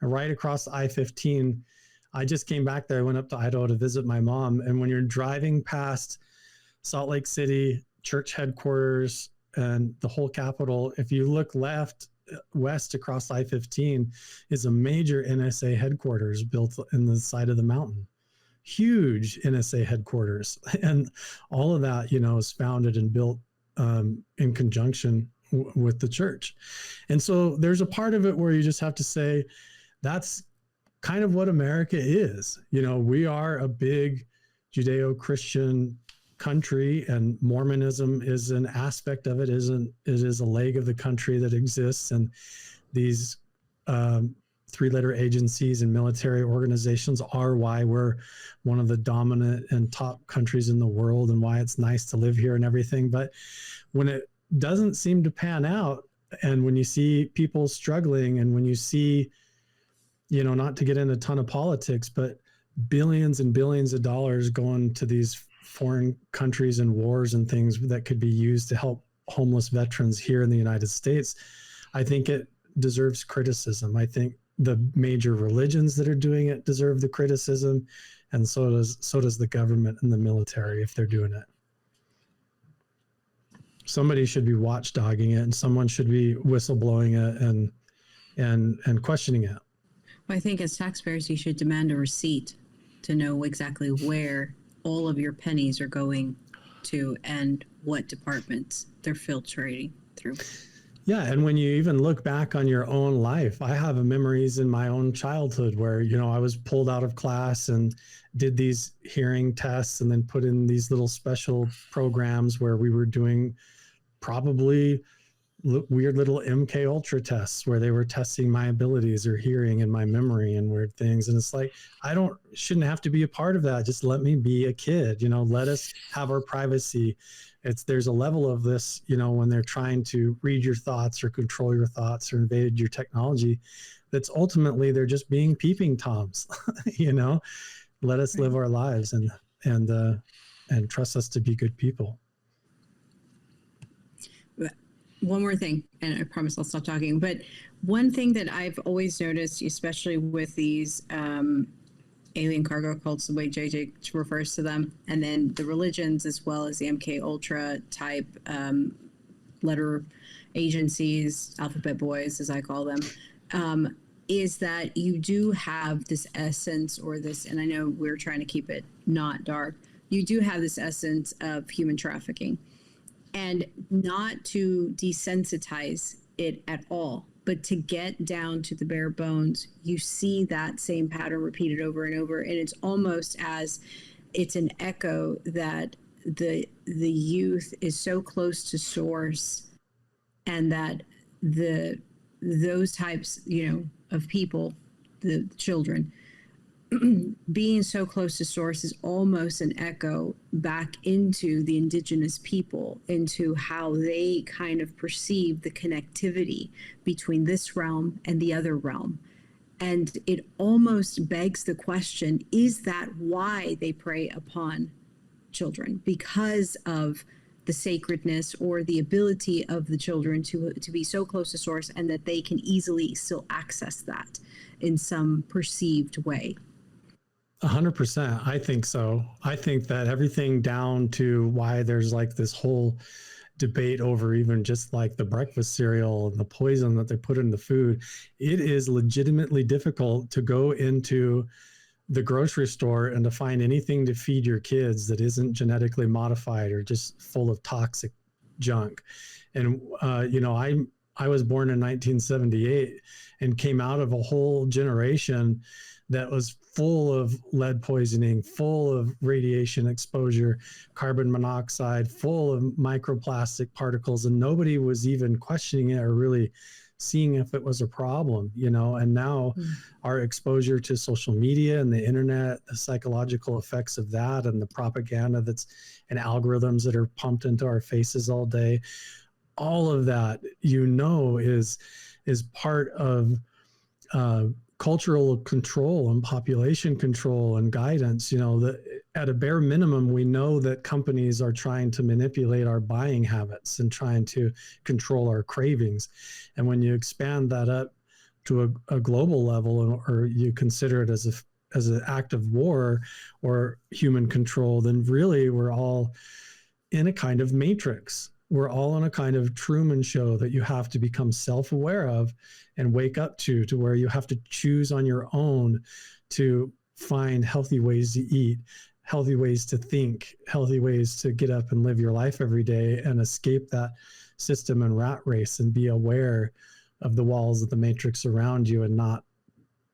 and right across I-15. I just came back there. I went up to Idaho to visit my mom. And when you're driving past Salt Lake City, church headquarters, and the whole Capitol, if you look west across I-15 is a major NSA headquarters built in the side of the mountain. Huge NSA headquarters. And all of that, is founded and built in conjunction with the church. And so there's a part of it where you just have to say, that's kind of what America is. We are a big Judeo-Christian country, and Mormonism is an aspect of it. It is a leg of the country that exists, and these three-letter agencies and military organizations are why we're one of the dominant and top countries in the world, and why it's nice to live here and everything. But when it doesn't seem to pan out, and when you see people struggling, and when you see, not to get into a ton of politics, but billions and billions of dollars going to these foreign countries and wars and things that could be used to help homeless veterans here in the United States, I think it deserves criticism. I think the major religions that are doing it deserve the criticism, and so does the government and the military if they're doing it. Somebody should be watchdogging it, and someone should be whistleblowing it and questioning it. Well, I think as taxpayers, you should demand a receipt to know exactly where all of your pennies are going to and what departments they're filtering through. Yeah, and when you even look back on your own life, I have memories in my own childhood where, I was pulled out of class and did these hearing tests, and then put in these little special programs where we were doing probably weird little MK Ultra tests where they were testing my abilities or hearing and my memory and weird things. And it's like, shouldn't have to be a part of that. Just let me be a kid, let us have our privacy. There's a level of this, when they're trying to read your thoughts or control your thoughts or invade your technology, that's ultimately they're just being peeping Toms, let us live our lives and trust us to be good people. One more thing, and I promise I'll stop talking, but one thing that I've always noticed, especially with these alien cargo cults, the way JJ refers to them, and then the religions as well as the MK Ultra type letter agencies, alphabet boys as I call them, is that you do have this essence or this, and I know we're trying to keep it not dark, you do have this essence of human trafficking. And not to desensitize it at all, but to get down to the bare bones, you see that same pattern repeated over and over. And it's almost as it's an echo that the youth is so close to source, and that those types, of people, the children, being so close to source is almost an echo back into the indigenous people, into how they kind of perceive the connectivity between this realm and the other realm. And it almost begs the question, is that why they prey upon children? Because of the sacredness or the ability of the children to be so close to source, and that they can easily still access that in some perceived way. 100%. I think so. I think that everything down to why there's like this whole debate over even just like the breakfast cereal and the poison that they put in the food, it is legitimately difficult to go into the grocery store and to find anything to feed your kids that isn't genetically modified or just full of toxic junk. And, I was born in 1978 and came out of a whole generation that was full of lead poisoning, full of radiation exposure, carbon monoxide, full of microplastic particles, and nobody was even questioning it or really seeing if it was a problem, and now our exposure to social media and the internet, the psychological effects of that, and the propaganda and algorithms that are pumped into our faces all day, all of that, is part of cultural control and population control and guidance. at a bare minimum, we know that companies are trying to manipulate our buying habits and trying to control our cravings. And when you expand that up to a global level, or you consider it as an act of war or human control, then really we're all in a kind of matrix. We're all in a kind of Truman Show that you have to become self-aware of and wake up to where you have to choose on your own to find healthy ways to eat, healthy ways to think, healthy ways to get up and live your life every day and escape that system and rat race and be aware of the walls of the matrix around you and not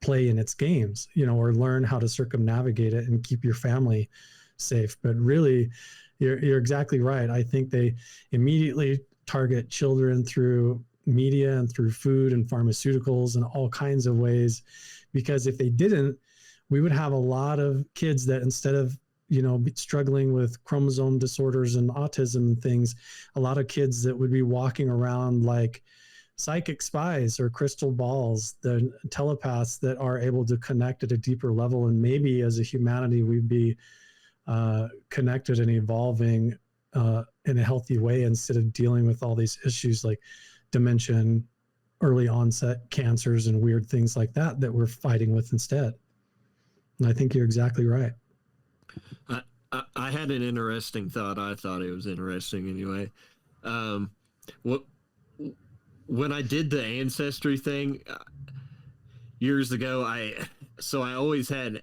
play in its games, or learn how to circumnavigate it and keep your family safe. But really, you're exactly right. I think they immediately target children through media and through food and pharmaceuticals and all kinds of ways, because if they didn't, we would have a lot of kids that instead of struggling with chromosome disorders and autism and things, a lot of kids that would be walking around like psychic spies or crystal balls, the telepaths that are able to connect at a deeper level. And maybe as a humanity, we'd be connected and evolving in a healthy way instead of dealing with all these issues like dementia and early onset cancers and weird things like that we're fighting with instead. And I think you're exactly right. I had an interesting thought. I thought it was interesting anyway. When I did the ancestry thing years ago, I always had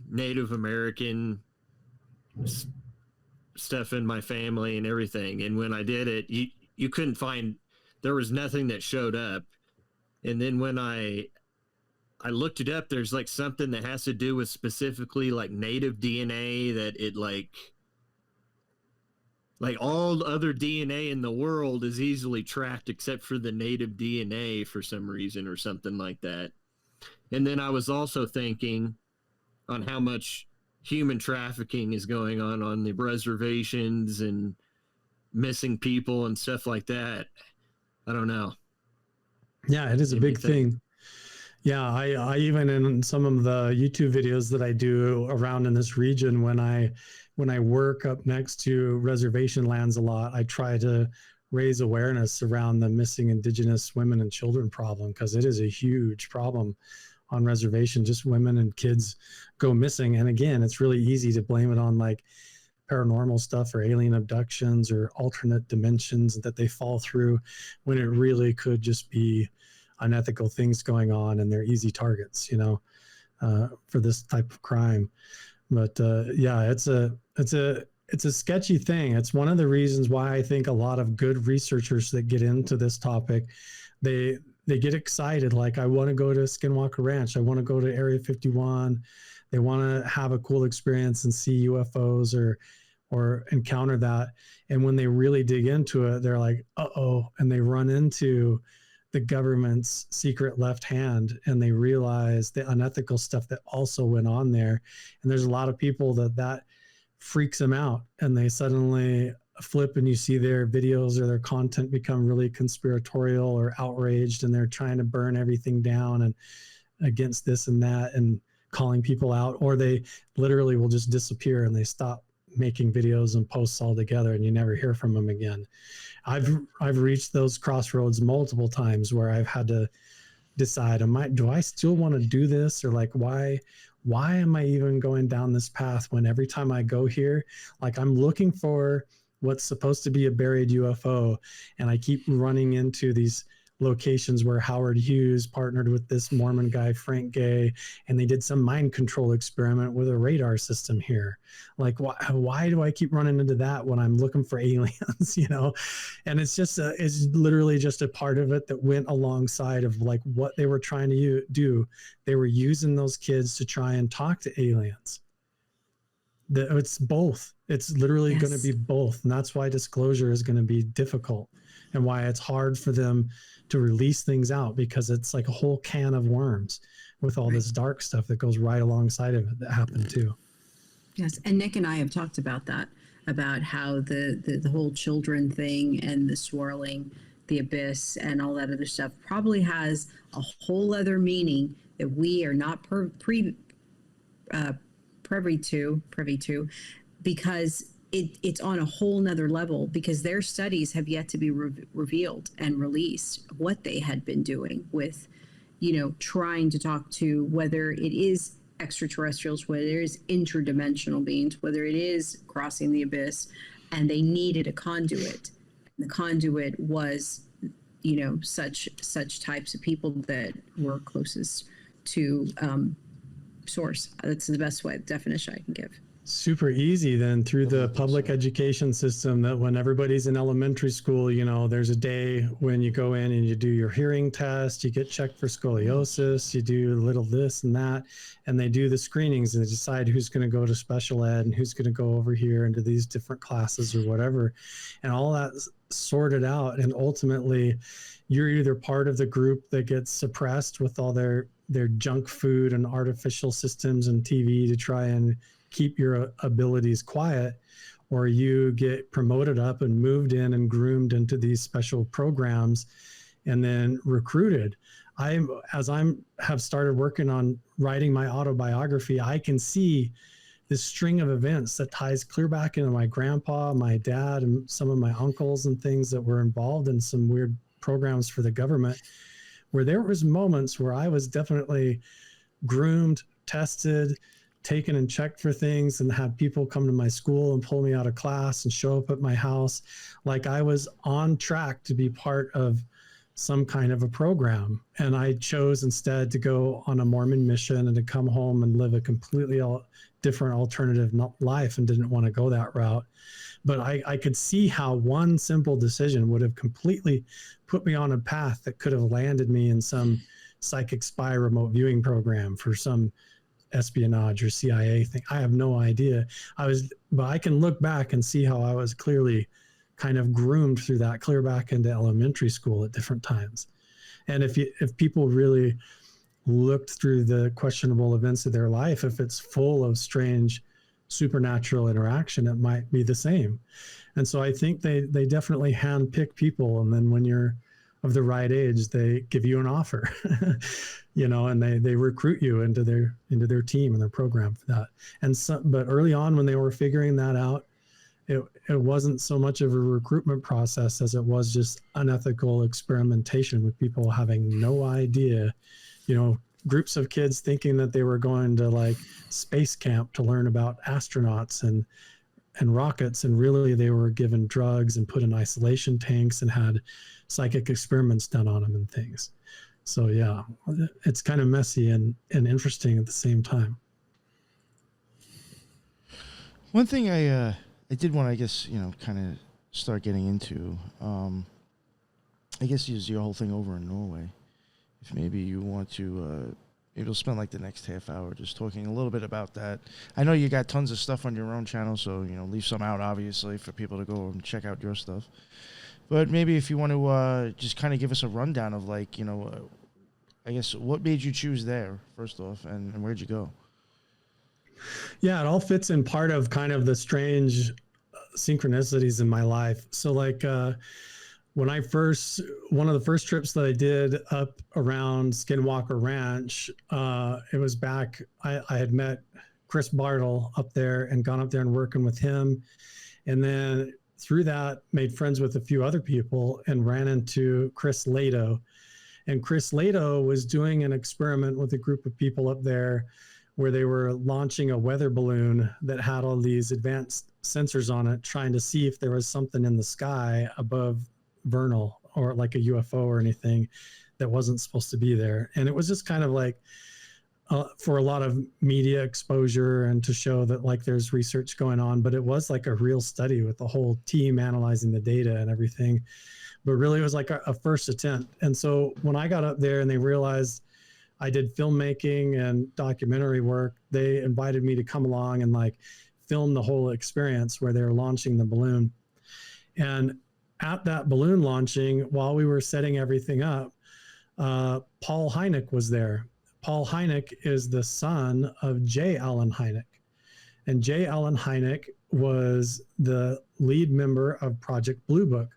Native American stuff in my family and everything. And when I did it, you couldn't find, there was nothing that showed up. And then when I looked it up, there's like something that has to do with specifically like native DNA, that it like all other DNA in the world is easily tracked except for the native DNA for some reason or something like that. And then I was also thinking on how much human trafficking is going on the reservations and missing people and stuff like that. I don't know. Yeah, it is a big thing. Yeah, I even in some of the YouTube videos that I do around in this region, when I work up next to reservation lands a lot, I try to raise awareness around the missing Indigenous women and children problem, because it is a huge problem on reservation. Just women and kids go missing. And again, it's really easy to blame it on like paranormal stuff or alien abductions or alternate dimensions that they fall through, when it really could just be unethical things going on, and they're easy targets, for this type of crime. But yeah, it's a sketchy thing. It's one of the reasons why I think a lot of good researchers that get into this topic, they get excited. Like, I want to go to Skinwalker Ranch. I want to go to Area 51. They want to have a cool experience and see UFOs or encounter that. And when they really dig into it, they're like, uh-oh, and they run into the government's secret left hand, and they realize the unethical stuff that also went on there. And there's a lot of people that freaks them out, and they suddenly flip, and you see their videos or their content become really conspiratorial or outraged, and they're trying to burn everything down and against this and that and calling people out, or they literally will just disappear and they stop making videos and posts altogether, and you never hear from them again. I've reached those crossroads multiple times where I've had to decide, do I still want to do this, or like why am I even going down this path when every time I go here, like I'm looking for what's supposed to be a buried UFO, and I keep running into these locations where Howard Hughes partnered with this Mormon guy, Frank Gay, and they did some mind control experiment with a radar system here. Like, why do I keep running into that when I'm looking for aliens, And it's literally just a part of it that went alongside of like what they were trying to do. They were using those kids to try and talk to aliens. It's both. It's literally going to be both. And that's why disclosure is going to be difficult, and why it's hard for them to release things out, because it's like a whole can of worms with all this dark stuff that goes right alongside of it that happened too. Yes. And Nick and I have talked about that, about how the whole children thing and the swirling, the abyss and all that other stuff probably has a whole other meaning that we are not privy to, because it's on a whole nother level, because their studies have yet to be revealed and released what they had been doing with, trying to talk to, whether it is extraterrestrials, whether it is interdimensional beings, whether it is crossing the abyss, and they needed a conduit. The conduit was, such types of people that were closest to source. That's the best definition I can give. Super easy then through the public education system, that when everybody's in elementary school, there's a day when you go in and you do your hearing test, you get checked for scoliosis, you do a little this and that, and they do the screenings and they decide who's going to go to special ed and who's going to go over here into these different classes or whatever. And all that's sorted out. And ultimately you're either part of the group that gets suppressed with all their junk food and artificial systems and TV to try and keep your abilities quiet, or you get promoted up and moved in and groomed into these special programs and then recruited. As I have started working on writing my autobiography, I can see this string of events that ties clear back into my grandpa, my dad, and some of my uncles and things that were involved in some weird programs for the government, where there was moments where I was definitely groomed, tested, taken and checked for things, and had people come to my school and pull me out of class and show up at my house like I was on track to be part of some kind of a program. And I chose instead to go on a Mormon mission and to come home and live a completely different alternative life, and didn't want to go that route. But I could see how one simple decision would have completely put me on a path that could have landed me in some psychic spy remote viewing program for some espionage or CIA thing. I have no idea. But I can look back and see how I was clearly kind of groomed through that, clear back into elementary school at different times. And if people really looked through the questionable events of their life, if it's full of strange supernatural interaction, it might be the same. And so I think they definitely handpick people, and then when you're of the right age, they give you an offer, and they recruit you into their team and their program for that. And but early on, when they were figuring that out, it wasn't so much of a recruitment process as it was just unethical experimentation with people having no idea, groups of kids thinking that they were going to like space camp to learn about astronauts and rockets, and really they were given drugs and put in isolation tanks and had psychic experiments done on them and things. So yeah, it's kind of messy and interesting at the same time. One thing I did want to, I guess, kind of start getting into, I guess, is your whole thing over in Norway. If maybe you want to, maybe we'll spend like the next half hour just talking a little bit about that. I know you got tons of stuff on your own channel, so, leave some out, obviously, for people to go and check out your stuff. But maybe if you want to just kind of give us a rundown of, like, I guess, what made you choose there, first off, and where'd you go? Yeah, it all fits in part of kind of the strange synchronicities in my life. So, like, one of the first trips that I did up around Skinwalker Ranch, it was back, I had met Chris Bartle up there and gone up there and working with him. And then through that, made friends with a few other people and ran into Chris Lato. And Chris Lato was doing an experiment with a group of people up there where they were launching a weather balloon that had all these advanced sensors on it, trying to see if there was something in the sky above Vernal, or like a UFO or anything that wasn't supposed to be there. And it was just kind of like for a lot of media exposure and to show that like there's research going on, but it was like a real study with the whole team analyzing the data and everything. But really it was like a first attempt. And so when I got up there and they realized I did filmmaking and documentary work, they invited me to come along and like film the whole experience where they were launching the balloon. And at that balloon launching, while we were setting everything up, Paul Hynek was there. Paul Hynek is the son of J. Allen Hynek. And J. Allen Hynek was the lead member of Project Blue Book,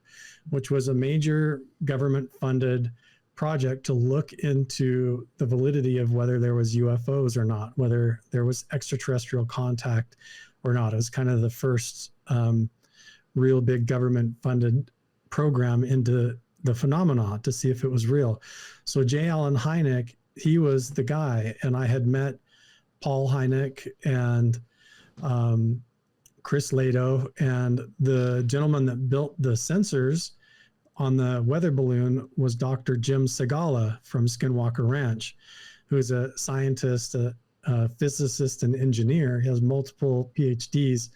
which was a major government-funded project to look into the validity of whether there was UFOs or not, whether there was extraterrestrial contact or not. It was kind of the first real big government funded program into the phenomena to see if it was real. So J. Allen Hynek, he was the guy, and I had met Paul Hynek and Chris Lado, and the gentleman that built the sensors on the weather balloon was Dr. Jim Segala from Skinwalker Ranch, who is a scientist, a physicist, and engineer. He has multiple PhDs,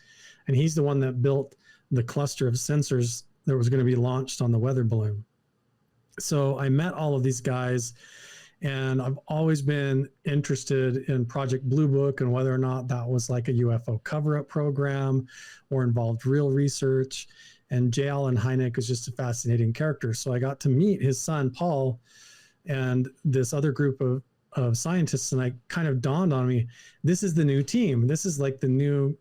and he's the one that built the cluster of sensors that was going to be launched on the weather balloon. So I met all of these guys, and I've always been interested in Project Blue Book and whether or not that was like a UFO cover-up program or involved real research. And J. Allen Hynek is just a fascinating character. So I got to meet his son, Paul, and this other group of scientists, and I kind of dawned on me, this is the new team. This is like the new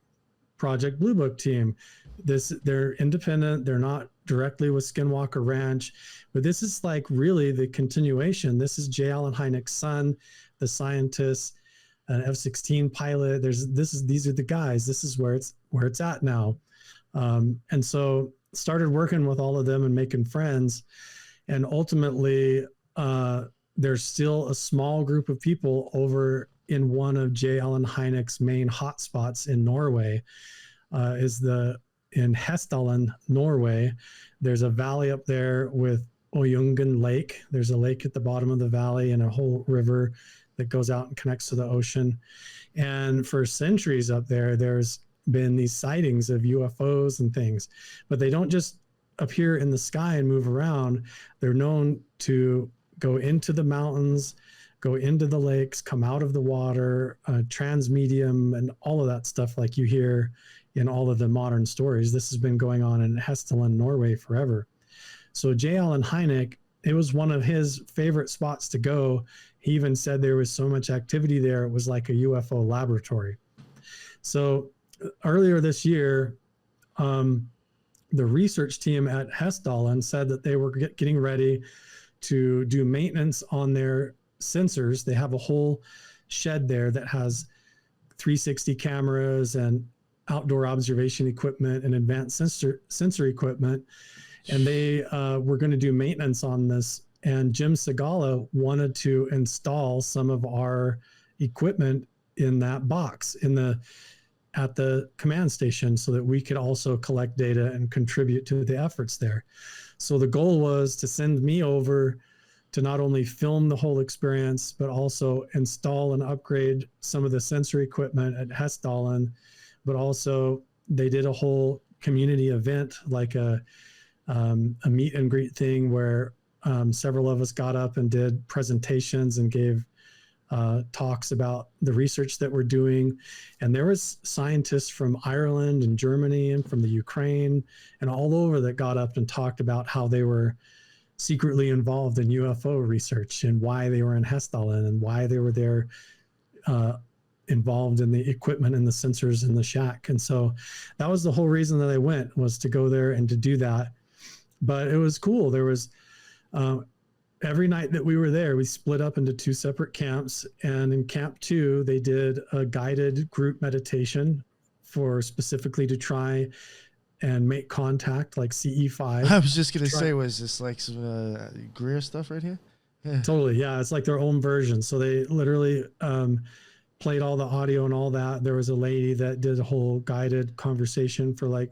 Project Blue Book team. They're independent. They're not directly with Skinwalker Ranch, but this is like really the continuation. This is J. Allen Hynek's son, the scientist, an F-16 pilot. These are the guys. This is where it's at now. And so started working with all of them and making friends. And ultimately, there's still a small group of people over in one of J. Allen Hynek's main hotspots in Norway, in Hessdalen, Norway. There's a valley up there with Oyungen Lake. There's a lake at the bottom of the valley and a whole river that goes out and connects to the ocean. And for centuries up there's been these sightings of UFOs and things, but they don't just appear in the sky and move around. They're known to go into the mountains, go into the lakes, come out of the water, transmedium, and all of that stuff like you hear in all of the modern stories. This has been going on in Hessdalen, Norway forever. So J. Allen Hynek, it was one of his favorite spots to go. He even said there was so much activity there, it was like a UFO laboratory. So earlier this year, the research team at Hessdalen said that they were getting ready to do maintenance on their sensors. They have a whole shed there that has 360 cameras and outdoor observation equipment and advanced sensor equipment. And they were going to do maintenance on this. And Jim Segala wanted to install some of our equipment in that box at the command station so that we could also collect data and contribute to the efforts there. So the goal was to send me over to not only film the whole experience, but also install and upgrade some of the sensor equipment at Hessdalen. But also they did a whole community event, like a meet and greet thing where several of us got up and did presentations and gave talks about the research that we're doing. And there was scientists from Ireland and Germany and from the Ukraine and all over that got up and talked about how they were secretly involved in UFO research and why they were in Hessdalen and why they were there involved in the equipment and the sensors in the shack. And so that was the whole reason that I went, was to go there and to do that. But it was cool. There was every night that we were there, we split up into two separate camps. And in camp 2, they did a guided group meditation specifically to try and make contact, like CE5. I was just going to say, was this like some Greer stuff right here? Yeah. Totally. Yeah. It's like their own version. So they literally played all the audio and all that. There was a lady that did a whole guided conversation for like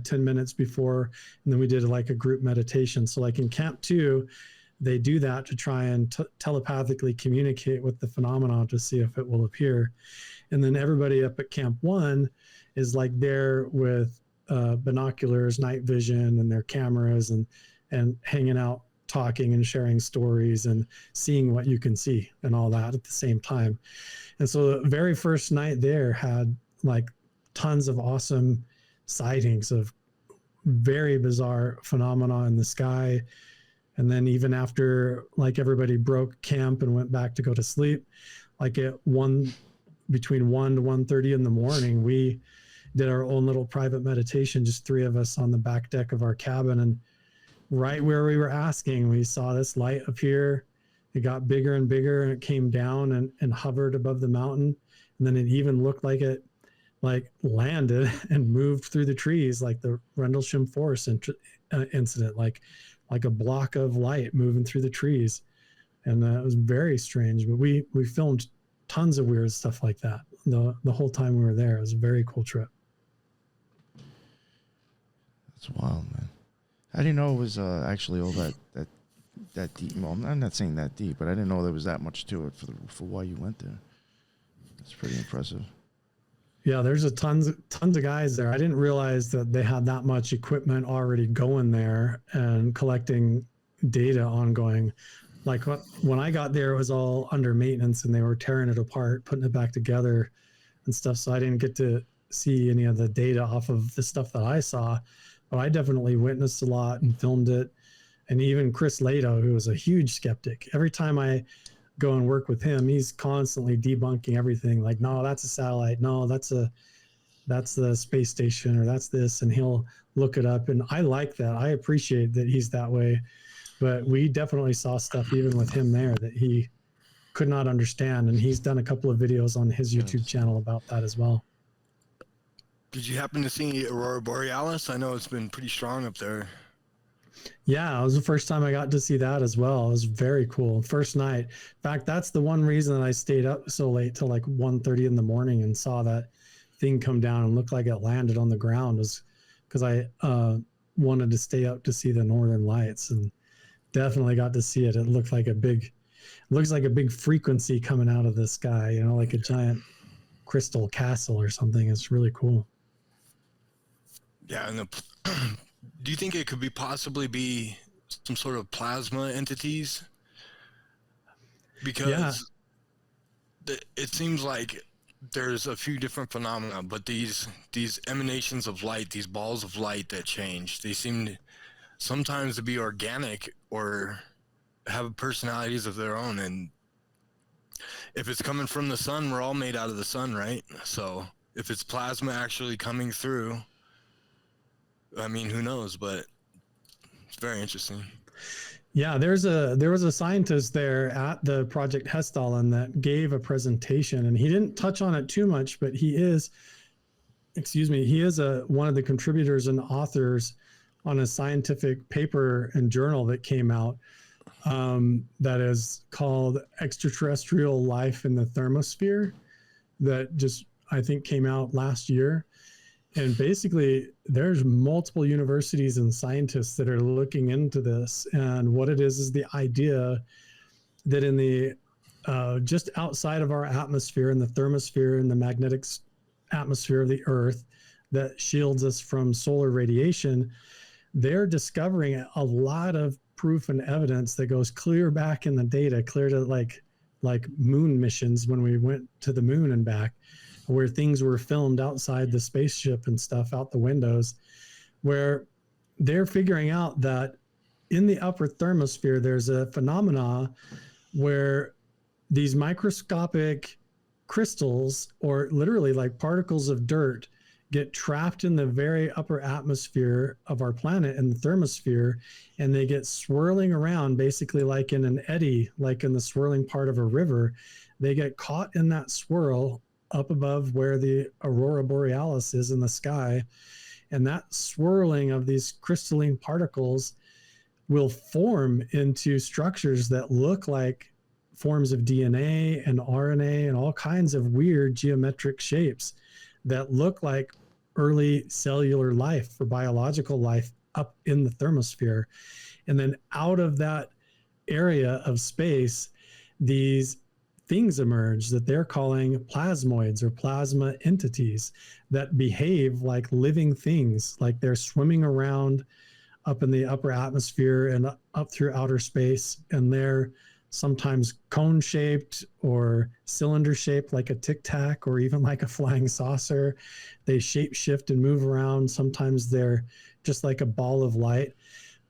10 minutes before, and then we did like a group meditation. So like in camp 2, they do that to try and telepathically communicate with the phenomenon to see if it will appear. And then everybody up at camp 1 is like there with binoculars, night vision, and their cameras, and hanging out, talking and sharing stories and seeing what you can see and all that at the same time. And so the very first night there had like tons of awesome sightings of very bizarre phenomena in the sky. And then even after like everybody broke camp and went back to go to sleep, like between 1 to 1:30 in the morning, we did our own little private meditation, just 3 of us on the back deck of our cabin. And right where we were asking, we saw this light appear. It got bigger and bigger, and it came down and hovered above the mountain. And then it even looked like it like landed and moved through the trees, like the Rendlesham Forest incident, like a block of light moving through the trees. And it was very strange. But we filmed tons of weird stuff like that the whole time we were there. It was a very cool trip. That's wild, man. I didn't know it was actually all that deep. Well, I'm not saying that deep, but I didn't know there was that much to it for why you went there. That's pretty impressive. Yeah, there's tons of guys there. I didn't realize that they had that much equipment already going there and collecting data ongoing. Like when I got there, it was all under maintenance and they were tearing it apart, putting it back together and stuff. So I didn't get to see any of the data off of the stuff that I saw, but I definitely witnessed a lot and filmed it. And even Chris Lato, who was a huge skeptic, every time I go and work with him, he's constantly debunking everything. Like, no, that's a satellite. No, that's the space station, or that's this. And he'll look it up. And I like that. I appreciate that he's that way. But we definitely saw stuff even with him there that he could not understand. And he's done a couple of videos on his YouTube channel about that as well. Did you happen to see Aurora Borealis? I know it's been pretty strong up there. Yeah, it was the first time I got to see that as well. It was very cool. First night. In fact, that's the one reason I stayed up so late till like 1:30 in the morning and saw that thing come down and looked like it landed on the ground, was because I wanted to stay up to see the Northern Lights, and definitely got to see it. It looks like a big frequency coming out of the sky, you know, like a giant crystal castle or something. It's really cool. Yeah, and do you think it could possibly be some sort of plasma entities? Because it seems like there's a few different phenomena, but these emanations of light, these balls of light that change, they seem sometimes to be organic or have personalities of their own. And if it's coming from the sun, we're all made out of the sun, right? So if it's plasma actually coming through, I mean, who knows? But it's very interesting. Yeah, there was a scientist there at the Project Hessdalen that gave a presentation, and he didn't touch on it too much, but he is one of the contributors and authors on a scientific paper and journal that came out that is called Extraterrestrial Life in the Thermosphere, that just, I think, came out last year. And basically, there's multiple universities and scientists that are looking into this. And what it is the idea that in the just outside of our atmosphere, in the thermosphere, in the magnetic atmosphere of the Earth that shields us from solar radiation, they're discovering a lot of proof and evidence that goes clear back in the data, clear to like moon missions when we went to the moon and back, where things were filmed outside the spaceship and stuff out the windows, where they're figuring out that in the upper thermosphere, there's a phenomena where these microscopic crystals, or literally like particles of dirt, get trapped in the very upper atmosphere of our planet, in the thermosphere, and they get swirling around basically like in an eddy, like in the swirling part of a river. They get caught in that swirl up above where the Aurora Borealis is in the sky. And that swirling of these crystalline particles will form into structures that look like forms of DNA and RNA and all kinds of weird geometric shapes that look like early cellular life or biological life up in the thermosphere. And then out of that area of space, these things emerge that they're calling plasmoids or plasma entities that behave like living things, like they're swimming around up in the upper atmosphere and up through outer space. And they're sometimes cone shaped or cylinder shaped like a tic tac, or even like a flying saucer. They shape shift and move around. Sometimes they're just like a ball of light,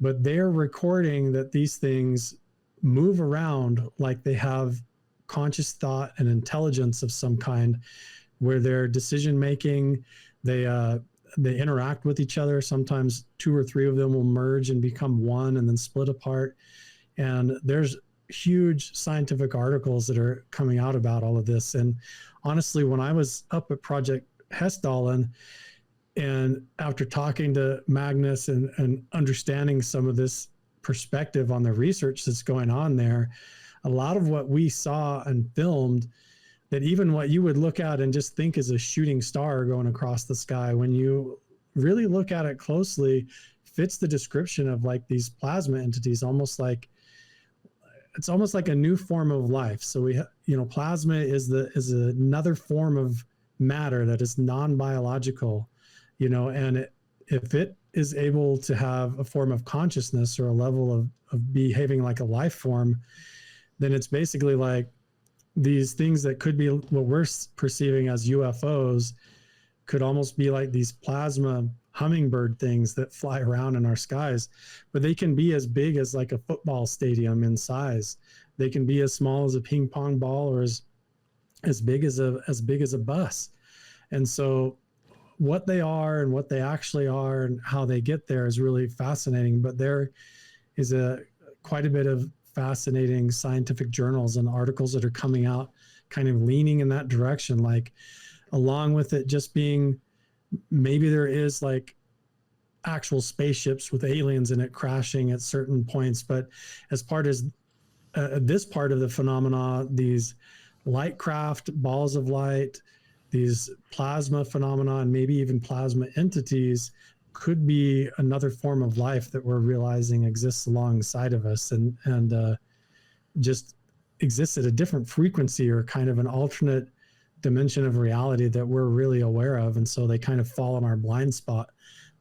but they're recording that these things move around like they have conscious thought and intelligence of some kind, where they're decision making. They they interact with each other. Sometimes 2 or 3 of them will merge and become one and then split apart. And there's huge scientific articles that are coming out about all of this. And honestly, when I was up at Project Hessdalen, and after talking to Magnus and understanding some of this perspective on the research that's going on there, a lot of what we saw and filmed, that even what you would look at and just think is a shooting star going across the sky, when you really look at it closely, fits the description of like these plasma entities, it's almost like a new form of life. So plasma is another form of matter that is non-biological, and if it is able to have a form of consciousness or a level of behaving like a life form, then it's basically like these things that could be what we're perceiving as UFOs could almost be like these plasma hummingbird things that fly around in our skies, but they can be as big as like a football stadium in size. They can be as small as a ping pong ball, or as big as a bus. And so what they are and what they actually are and how they get there is really fascinating. But there is quite a bit of fascinating scientific journals and articles that are coming out kind of leaning in that direction, like along with it just being maybe there is like actual spaceships with aliens in it crashing at certain points, but as part as this part of the phenomena, these light craft, balls of light, these plasma phenomena, and maybe even plasma entities could be another form of life that we're realizing exists alongside of us and just exists at a different frequency or kind of an alternate dimension of reality that we're really aware of. And so they kind of fall in our blind spot,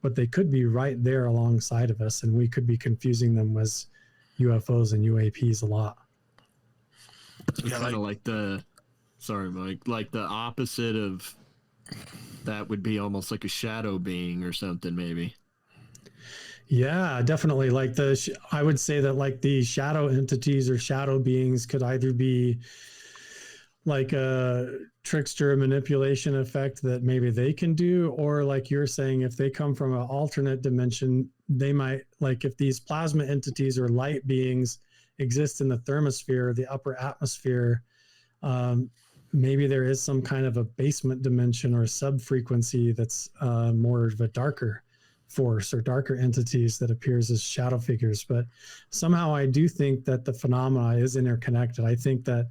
but they could be right there alongside of us, and we could be confusing them as UFOs and UAPs a lot. Yeah, kind of like sorry, Mike, like the opposite of that would be almost like a shadow being or something, maybe. Yeah, definitely. Like I would say that like the shadow entities or shadow beings could either be like a trickster manipulation effect that maybe they can do, or like you're saying, if they come from an alternate dimension, they might, like if these plasma entities or light beings exist in the thermosphere, the upper atmosphere, maybe there is some kind of a basement dimension or sub-frequency that's more of a darker force or darker entities that appears as shadow figures. But somehow I do think that the phenomena is interconnected. I think that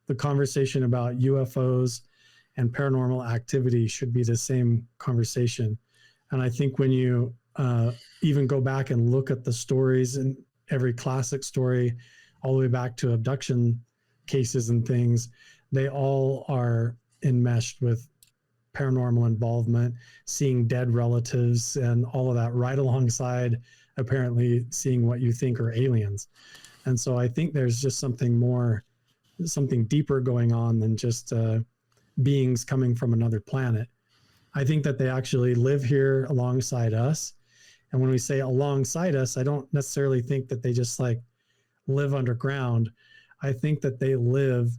the conversation about UFOs and paranormal activity should be the same conversation. And I think when you even go back and look at the stories, and every classic story all the way back to abduction cases and things, they all are enmeshed with paranormal involvement, seeing dead relatives and all of that right alongside apparently seeing what you think are aliens. And so I think there's just something deeper going on than just beings coming from another planet. I think that they actually live here alongside us. And when we say alongside us, I don't necessarily think that they just like live underground. I think that they live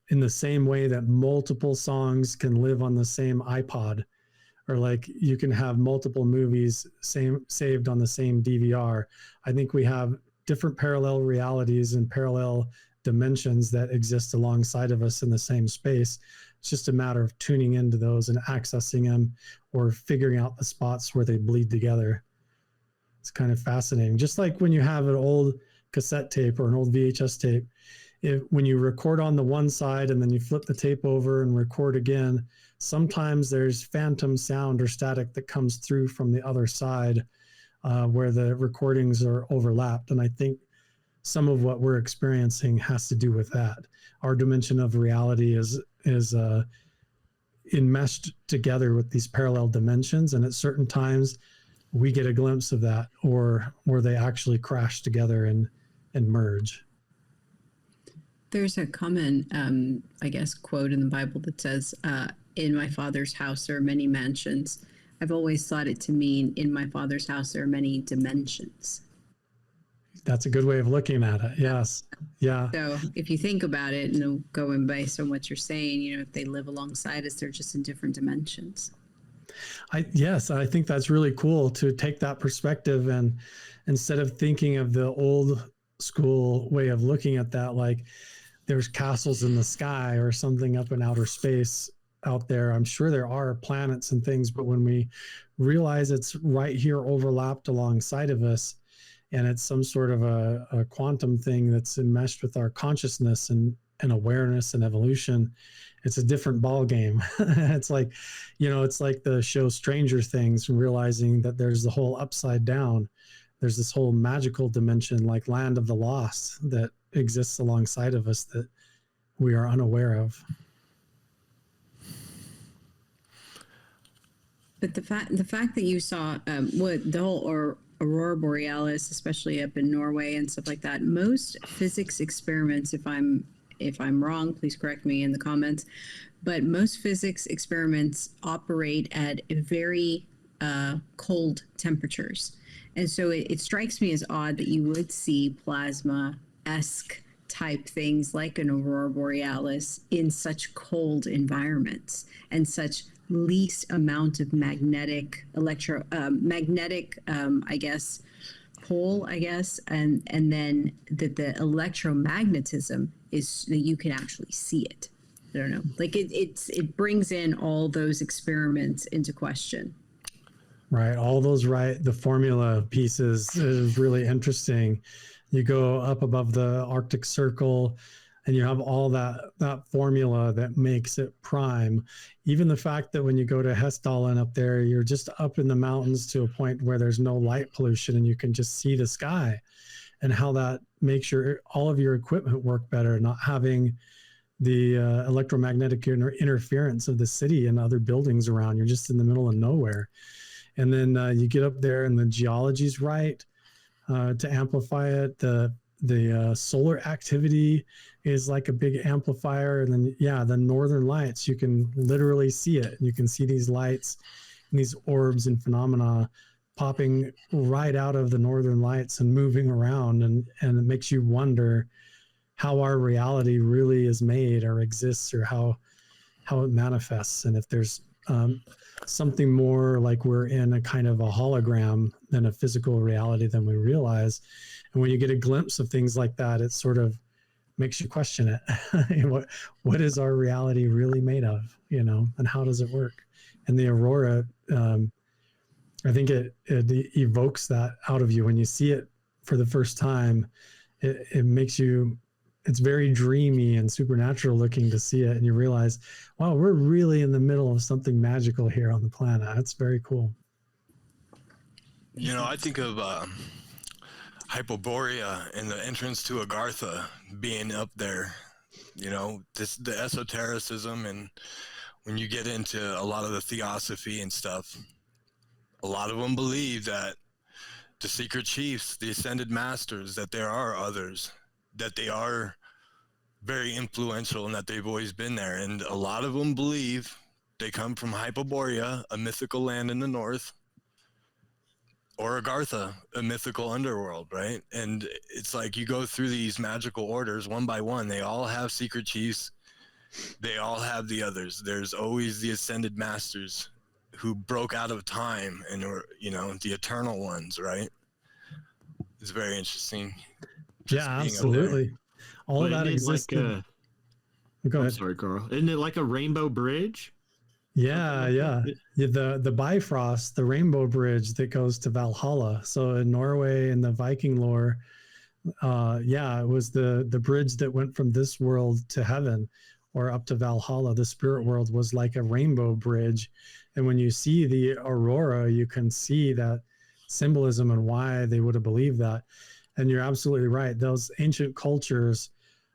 in the same way that multiple songs can live on the same iPod, or like you can have multiple movies saved on the same DVR. I think we have different parallel realities and parallel dimensions that exist alongside of us in the same space. It's just a matter of tuning into those and accessing them, or figuring out the spots where they bleed together. It's kind of fascinating. Just like when you have an old cassette tape or an old VHS tape, when you record on the one side and then you flip the tape over and record again, sometimes there's phantom sound or static that comes through from the other side where the recordings are overlapped. And I think some of what we're experiencing has to do with that. Our dimension of reality is enmeshed together with these parallel dimensions, and at certain times we get a glimpse of that, or they actually crash together and merge. There's a common, I guess, quote in the Bible that says, in my Father's house there are many mansions. I've always thought it to mean in my Father's house there are many dimensions. That's a good way of looking at it. Yes. Yeah. So if you think about it, and going based on what you're saying, if they live alongside us, they're just in different dimensions. Yes, I think that's really cool to take that perspective, and instead of thinking of the old school way of looking at that, like there's castles in the sky or something up in outer space out there. I'm sure there are planets and things, but when we realize it's right here overlapped alongside of us, and it's some sort of a quantum thing that's enmeshed with our consciousness and awareness and evolution, it's a different ball game. It's like, it's like the show Stranger Things, realizing that there's the whole upside down. There's this whole magical dimension, like Land of the Lost, that exists alongside of us that we are unaware of. But the fact that you saw what the whole aurora borealis, especially up in Norway and stuff like that, most physics experiments, if I'm wrong, please correct me in the comments, but most physics experiments operate at very cold temperatures. And so it strikes me as odd that you would see plasma-esque type things like an aurora borealis in such cold environments and such least amount of magnetic I guess pole, and then that the electromagnetism is that you can actually see it. I don't know, like it brings in all those experiments into question. Right, all those, right, the formula pieces is really interesting. You go up above the Arctic Circle and you have all that formula that makes it prime. Even the fact that when you go to Hessdalen up there, you're just up in the mountains to a point where there's no light pollution and you can just see the sky, and how that makes all of your equipment work better, not having the electromagnetic interference of the city and other buildings around. You're just in the middle of nowhere. And then you get up there and the geology's right to amplify it. The solar activity is like a big amplifier. And then, the northern lights, you can literally see it. You can see these lights and these orbs and phenomena popping right out of the northern lights and moving around. And it makes you wonder how our reality really is made or exists, or how it manifests. And if there's something more like we're in a kind of a hologram than a physical reality than we realize. And when you get a glimpse of things like that, it sort of makes you question it. What is our reality really made of, and how does it work? And the aurora, I think it evokes that out of you. When you see it for the first time, it makes you, it's very dreamy and supernatural looking to see it. And you realize, wow, we're really in the middle of something magical here on the planet. That's very cool. I think of Hyperborea and the entrance to Agartha being up there, the esotericism. And when you get into a lot of the theosophy and stuff, a lot of them believe that the secret chiefs, the ascended masters, that there are others, that they are very influential and that they've always been there. And a lot of them believe they come from Hyperborea, a mythical land in the north, or Agartha, a mythical underworld, right? And it's like you go through these magical orders one by one. They all have secret chiefs. They all have the others. There's always the ascended masters who broke out of time and are, the eternal ones, right? It's very interesting. Yeah, absolutely. All of that exists. Go ahead. Sorry, Carl. Isn't it like a rainbow bridge? Yeah. The Bifrost, the rainbow bridge that goes to Valhalla. So in Norway, in the Viking lore, it was the bridge that went from this world to heaven or up to Valhalla. The spirit world was like a rainbow bridge. And when you see the aurora, you can see that symbolism and why they would have believed that. And you're absolutely right. Those ancient cultures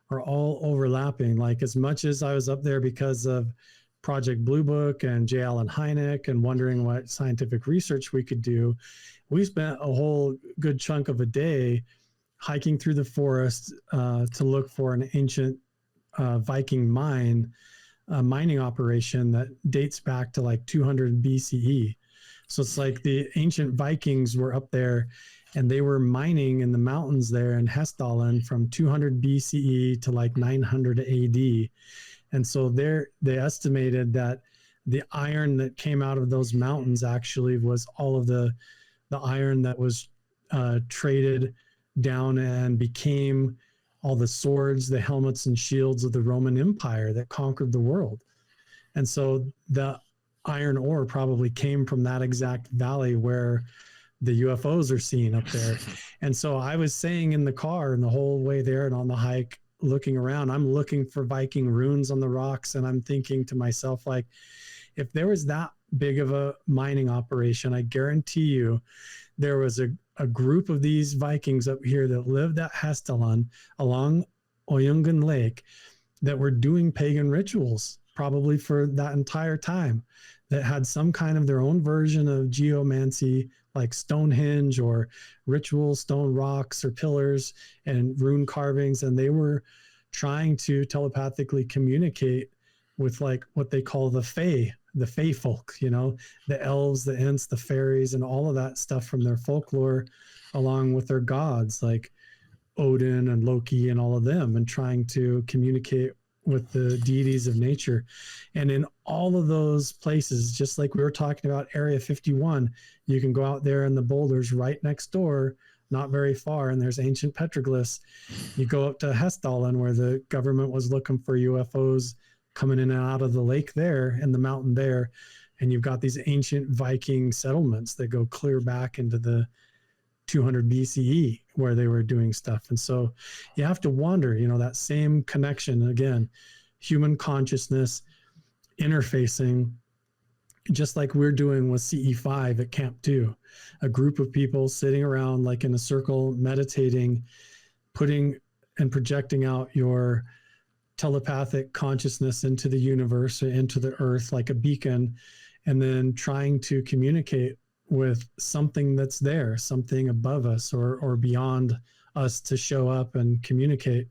are all overlapping. Like, as much as I was up there because of Project Blue Book and J. Allen Hynek and wondering what scientific research we could do, we spent a whole good chunk of a day hiking through the forest to look for an ancient Viking mining operation that dates back to like 200 BCE. So it's like the ancient Vikings were up there and they were mining in the mountains there in Hessdalen from 200 BCE to like 900 AD. And so they estimated that the iron that came out of those mountains actually was all of the iron that was traded down and became all the swords, the helmets and shields of the Roman Empire that conquered the world. And so the iron ore probably came from that exact valley where the UFOs are seen up there. And so I was saying in the car and the whole way there and on the hike, looking around, I'm looking for Viking runes on the rocks. And I'm thinking to myself, like, if there was that big of a mining operation, I guarantee you there was a group of these Vikings up here that lived at Hesteland along Oyungen Lake that were doing pagan rituals probably for that entire time, that had some kind of their own version of geomancy, like Stonehenge or ritual stone rocks or pillars and rune carvings. And they were trying to telepathically communicate with like what they call the Fae folk, you know, the elves, the Ents, the fairies, and all of that stuff from their folklore, along with their gods like Odin and Loki and all of them, and trying to communicate with the deities of nature. And in all of those places, just like we were talking about Area 51, you can go out there in the boulders right next door, not very far, and there's ancient petroglyphs. You go up to Hestalen, where the government was looking for UFOs coming in and out of the lake there in the mountain there, and you've got these ancient Viking settlements that go clear back into the 200 BCE where they were doing stuff. And so you have to wonder, you know, that same connection again, human consciousness interfacing, just like we're doing with CE5 at Camp 2, a group of people sitting around like in a circle, meditating, putting and projecting out your telepathic consciousness into the universe or into the earth like a beacon, and then trying to communicate with something that's there, something above us or beyond us, to show up and communicate.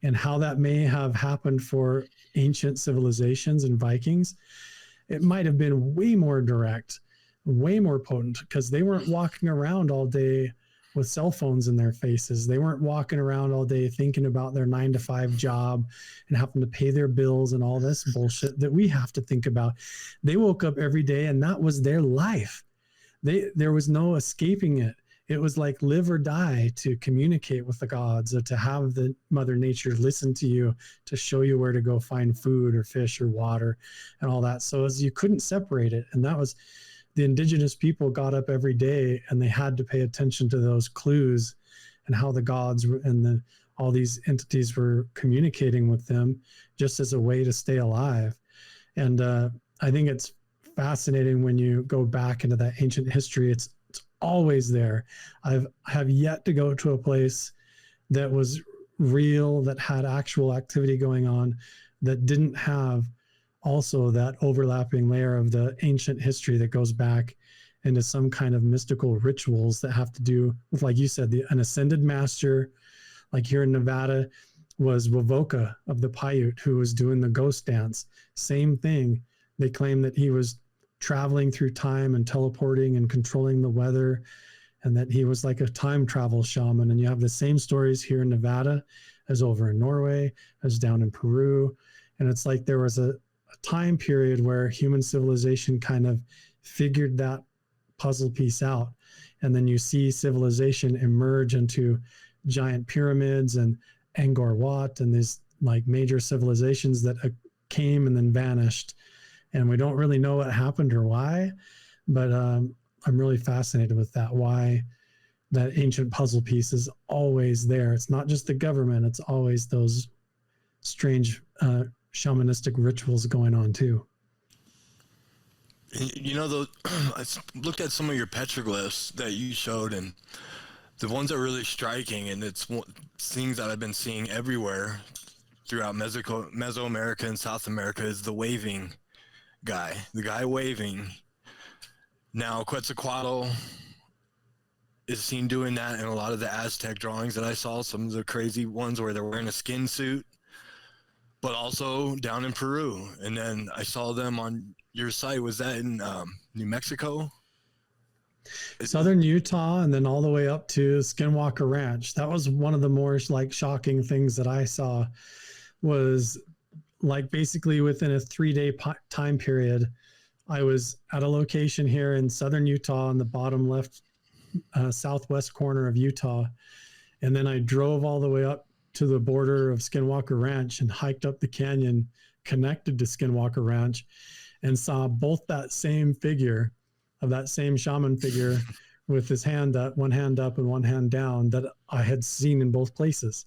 And how that may have happened for ancient civilizations and Vikings, it might have been way more direct, way more potent, because they weren't walking around all day with cell phones in their faces. They weren't walking around all day thinking about their 9-to-5 job and having to pay their bills and all this bullshit that we have to think about. They woke up every day and that was their life. There was no escaping it. It was like live or die to communicate with the gods, or to have the Mother Nature listen to you, to show you where to go find food or fish or water and all that. So as you couldn't separate it. And that was, the indigenous people got up every day and they had to pay attention to those clues and how the gods and all these entities were communicating with them, just as a way to stay alive. And I think it's fascinating when you go back into that ancient history. It's always there. I have yet to go to a place that was real, that had actual activity going on, that didn't have also that overlapping layer of the ancient history that goes back into some kind of mystical rituals that have to do with, like you said, an ascended master. Like here in Nevada was Wovoka of the Paiute, who was doing the ghost dance. Same thing. They claim that he was traveling through time and teleporting and controlling the weather, and that he was like a time travel shaman. And you have the same stories here in Nevada as over in Norway, as down in Peru. And it's like there was a time period where human civilization kind of figured that puzzle piece out. And then you see civilization emerge into giant pyramids and Angkor Wat and these like major civilizations that came and then vanished. And we don't really know what happened or why, but I'm really fascinated with that, why that ancient puzzle piece is always there. It's not just the government, it's always those strange shamanistic rituals going on too. You know, I looked at some of your petroglyphs that you showed, and the ones that are really striking, and it's things that I've been seeing everywhere throughout Mesoamerica and South America, is the waving guy, the guy waving. Now Quetzalcoatl is seen doing that in a lot of the Aztec drawings that I saw, some of the crazy ones where they're wearing a skin suit, but also down in Peru. And then I saw them on your site. Was that in New Mexico? Southern Utah, and then all the way up to Skinwalker Ranch. That was one of the more like shocking things that I saw, was like basically within a 3-day time period, I was at a location here in southern Utah on the bottom left southwest corner of Utah. And then I drove all the way up to the border of Skinwalker Ranch and hiked up the canyon connected to Skinwalker Ranch and saw both that same figure of that same shaman figure with his hand up, one hand up and one hand down that I had seen in both places.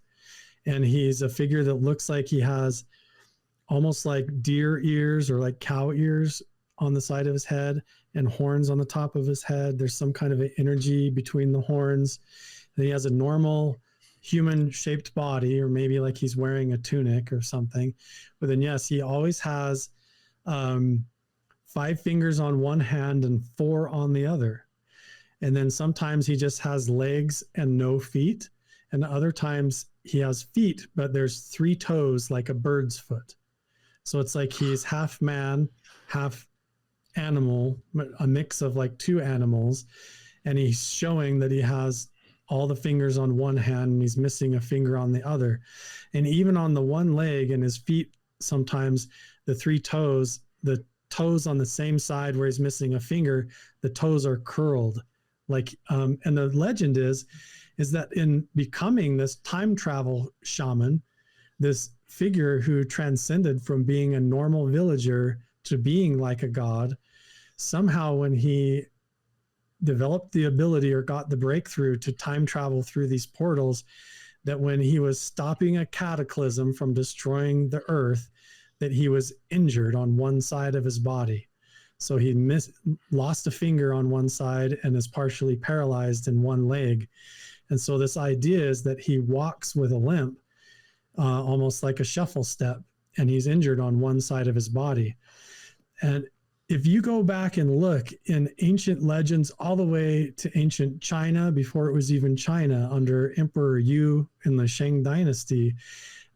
And he's a figure that looks like he has almost like deer ears or like cow ears on the side of his head and horns on the top of his head. There's some kind of an energy between the horns. And he has a normal human shaped body, or maybe like he's wearing a tunic or something. But then, yes, he always has 5 fingers on one hand and 4 on the other. And then sometimes he just has legs and no feet. And other times he has feet, but there's 3 toes like a bird's foot. So it's like he's half man, half animal, a mix of like 2 animals. And he's showing that he has all the fingers on one hand and he's missing a finger on the other. And even on the one leg and his feet, sometimes the 3 toes, the toes on the same side where he's missing a finger, the toes are curled. Like, and the legend is that in becoming this time travel shaman, this figure who transcended from being a normal villager to being like a god, somehow when he developed the ability or got the breakthrough to time travel through these portals, that when he was stopping a cataclysm from destroying the earth, that he was injured on one side of his body. So he lost a finger on one side and is partially paralyzed in one leg. And so this idea is that he walks with a limp, almost like a shuffle step, and he's injured on one side of his body. And if you go back and look in ancient legends all the way to ancient China, before it was even China, under Emperor Yu in the Shang Dynasty,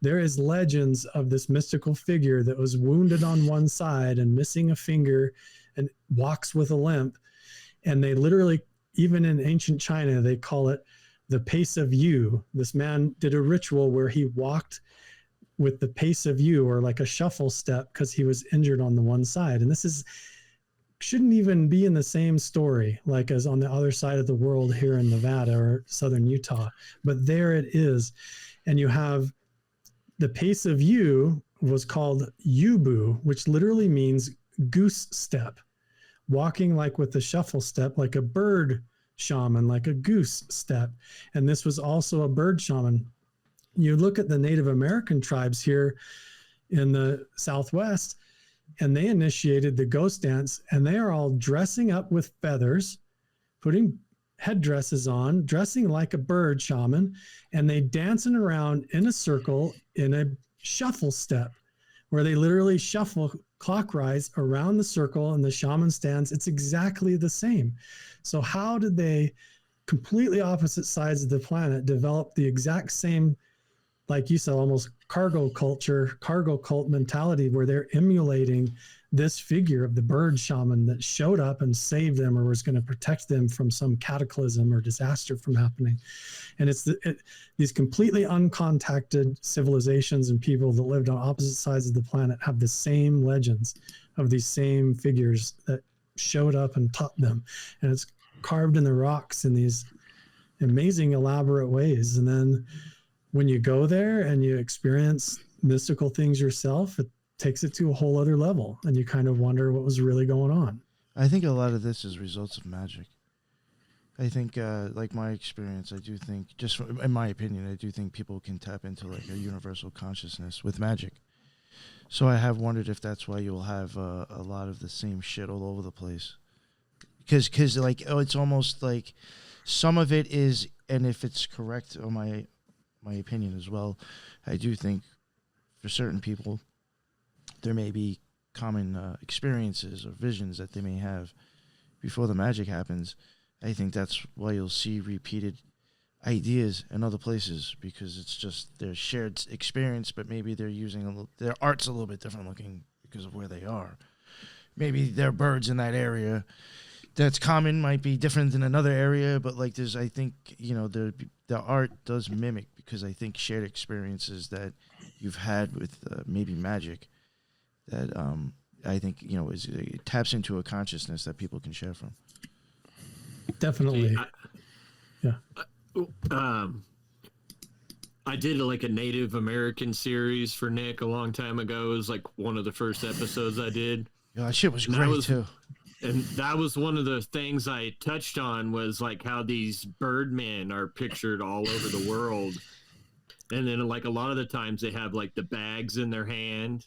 there is legends of this mystical figure that was wounded on one side and missing a finger and walks with a limp. And they literally, even in ancient China, they call it the pace of Yu. This man did a ritual where he walked with the pace of Yu, or like a shuffle step, because he was injured on the one side. And this shouldn't even be in the same story like as on the other side of the world here in Nevada or southern Utah, but there it is. And you have the pace of Yu was called Yubu, which literally means goose step, walking like with the shuffle step, like a bird shaman, like a goose step. And this was also a bird shaman. You look at the Native American tribes here in the Southwest, and they initiated the ghost dance, and they are all dressing up with feathers, putting headdresses on, dressing like a bird shaman, and they dancing around in a circle in a shuffle step, where they literally shuffle clockwise around the circle, and the shaman stands. It's exactly the same. So how did they, completely opposite sides of the planet, develop the exact same, like you said, almost cargo cult mentality, where they're emulating this figure of the bird shaman that showed up and saved them, or was going to protect them from some cataclysm or disaster from happening? And it's these completely uncontacted civilizations and people that lived on opposite sides of the planet have the same legends of these same figures that showed up and taught them. And it's carved in the rocks in these amazing, elaborate ways. And then when you go there and you experience mystical things yourself, it takes it to a whole other level, and you kind of wonder what was really going on. I think a lot of this is results of magic. I think, like my experience, I do think, just in my opinion, I do think people can tap into like a universal consciousness with magic. So I have wondered if that's why you'll have a lot of the same shit all over the place. Because like, it's almost like some of it is, and if it's correct, or my opinion as well, I do think for certain people there may be common experiences or visions that they may have before the magic happens. I think that's why you'll see repeated ideas in other places, because it's just their shared experience, but maybe they're using their art's a little bit different looking because of where they are. Maybe their birds in that area that's common might be different than another area, but like I think, the art does mimic, because I think shared experiences that you've had with maybe magic that I think it taps into a consciousness that people can share from. Definitely. I did like a Native American series for Nick a long time ago. It was like one of the first episodes I did. Yeah, that shit was great too. And that was one of the things I touched on, was like how these birdmen are pictured all over the world. And then like a lot of the times they have like the bags in their hand,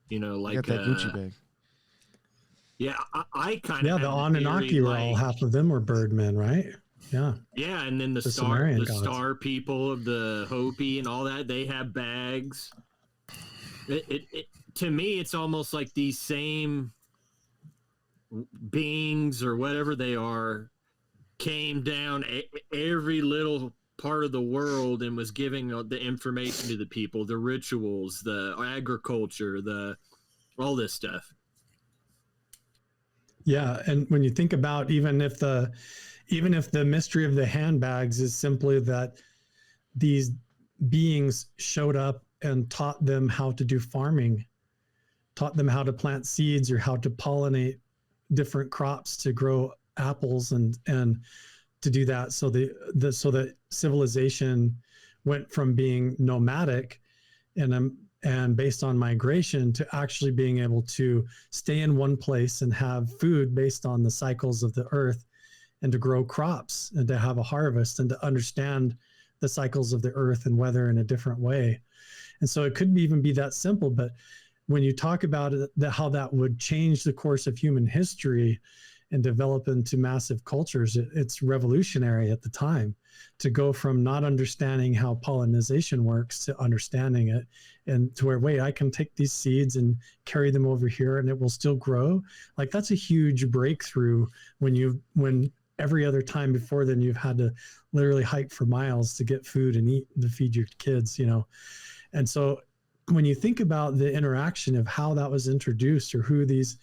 like got that Gucci bag. Yeah, I kind of the Anunnaki were all, half of them were birdmen, right? Yeah. Yeah, and then the star people of the Hopi and all that, they have bags. It to me, it's almost like these same beings or whatever they are came down every little part of the world and was giving the information to the people, the rituals, the agriculture, all this stuff. Yeah, and when you think about even if the mystery of the handbags is simply that these beings showed up and taught them how to do farming, taught them how to plant seeds or how to pollinate different crops to grow apples and to do that. So the civilization went from being nomadic and based on migration to actually being able to stay in one place and have food based on the cycles of the earth, and to grow crops and to have a harvest and to understand the cycles of the earth and weather in a different way. And so it could even be that simple, but when you talk about it, how that would change the course of human history and develop into massive cultures, it's revolutionary at the time to go from not understanding how pollination works to understanding it, and to where, wait, I can take these seeds and carry them over here and it will still grow. Like that's a huge breakthrough when every other time before then you've had to literally hike for miles to get food and eat to feed your kids, And so when you think about the interaction of how that was introduced or who these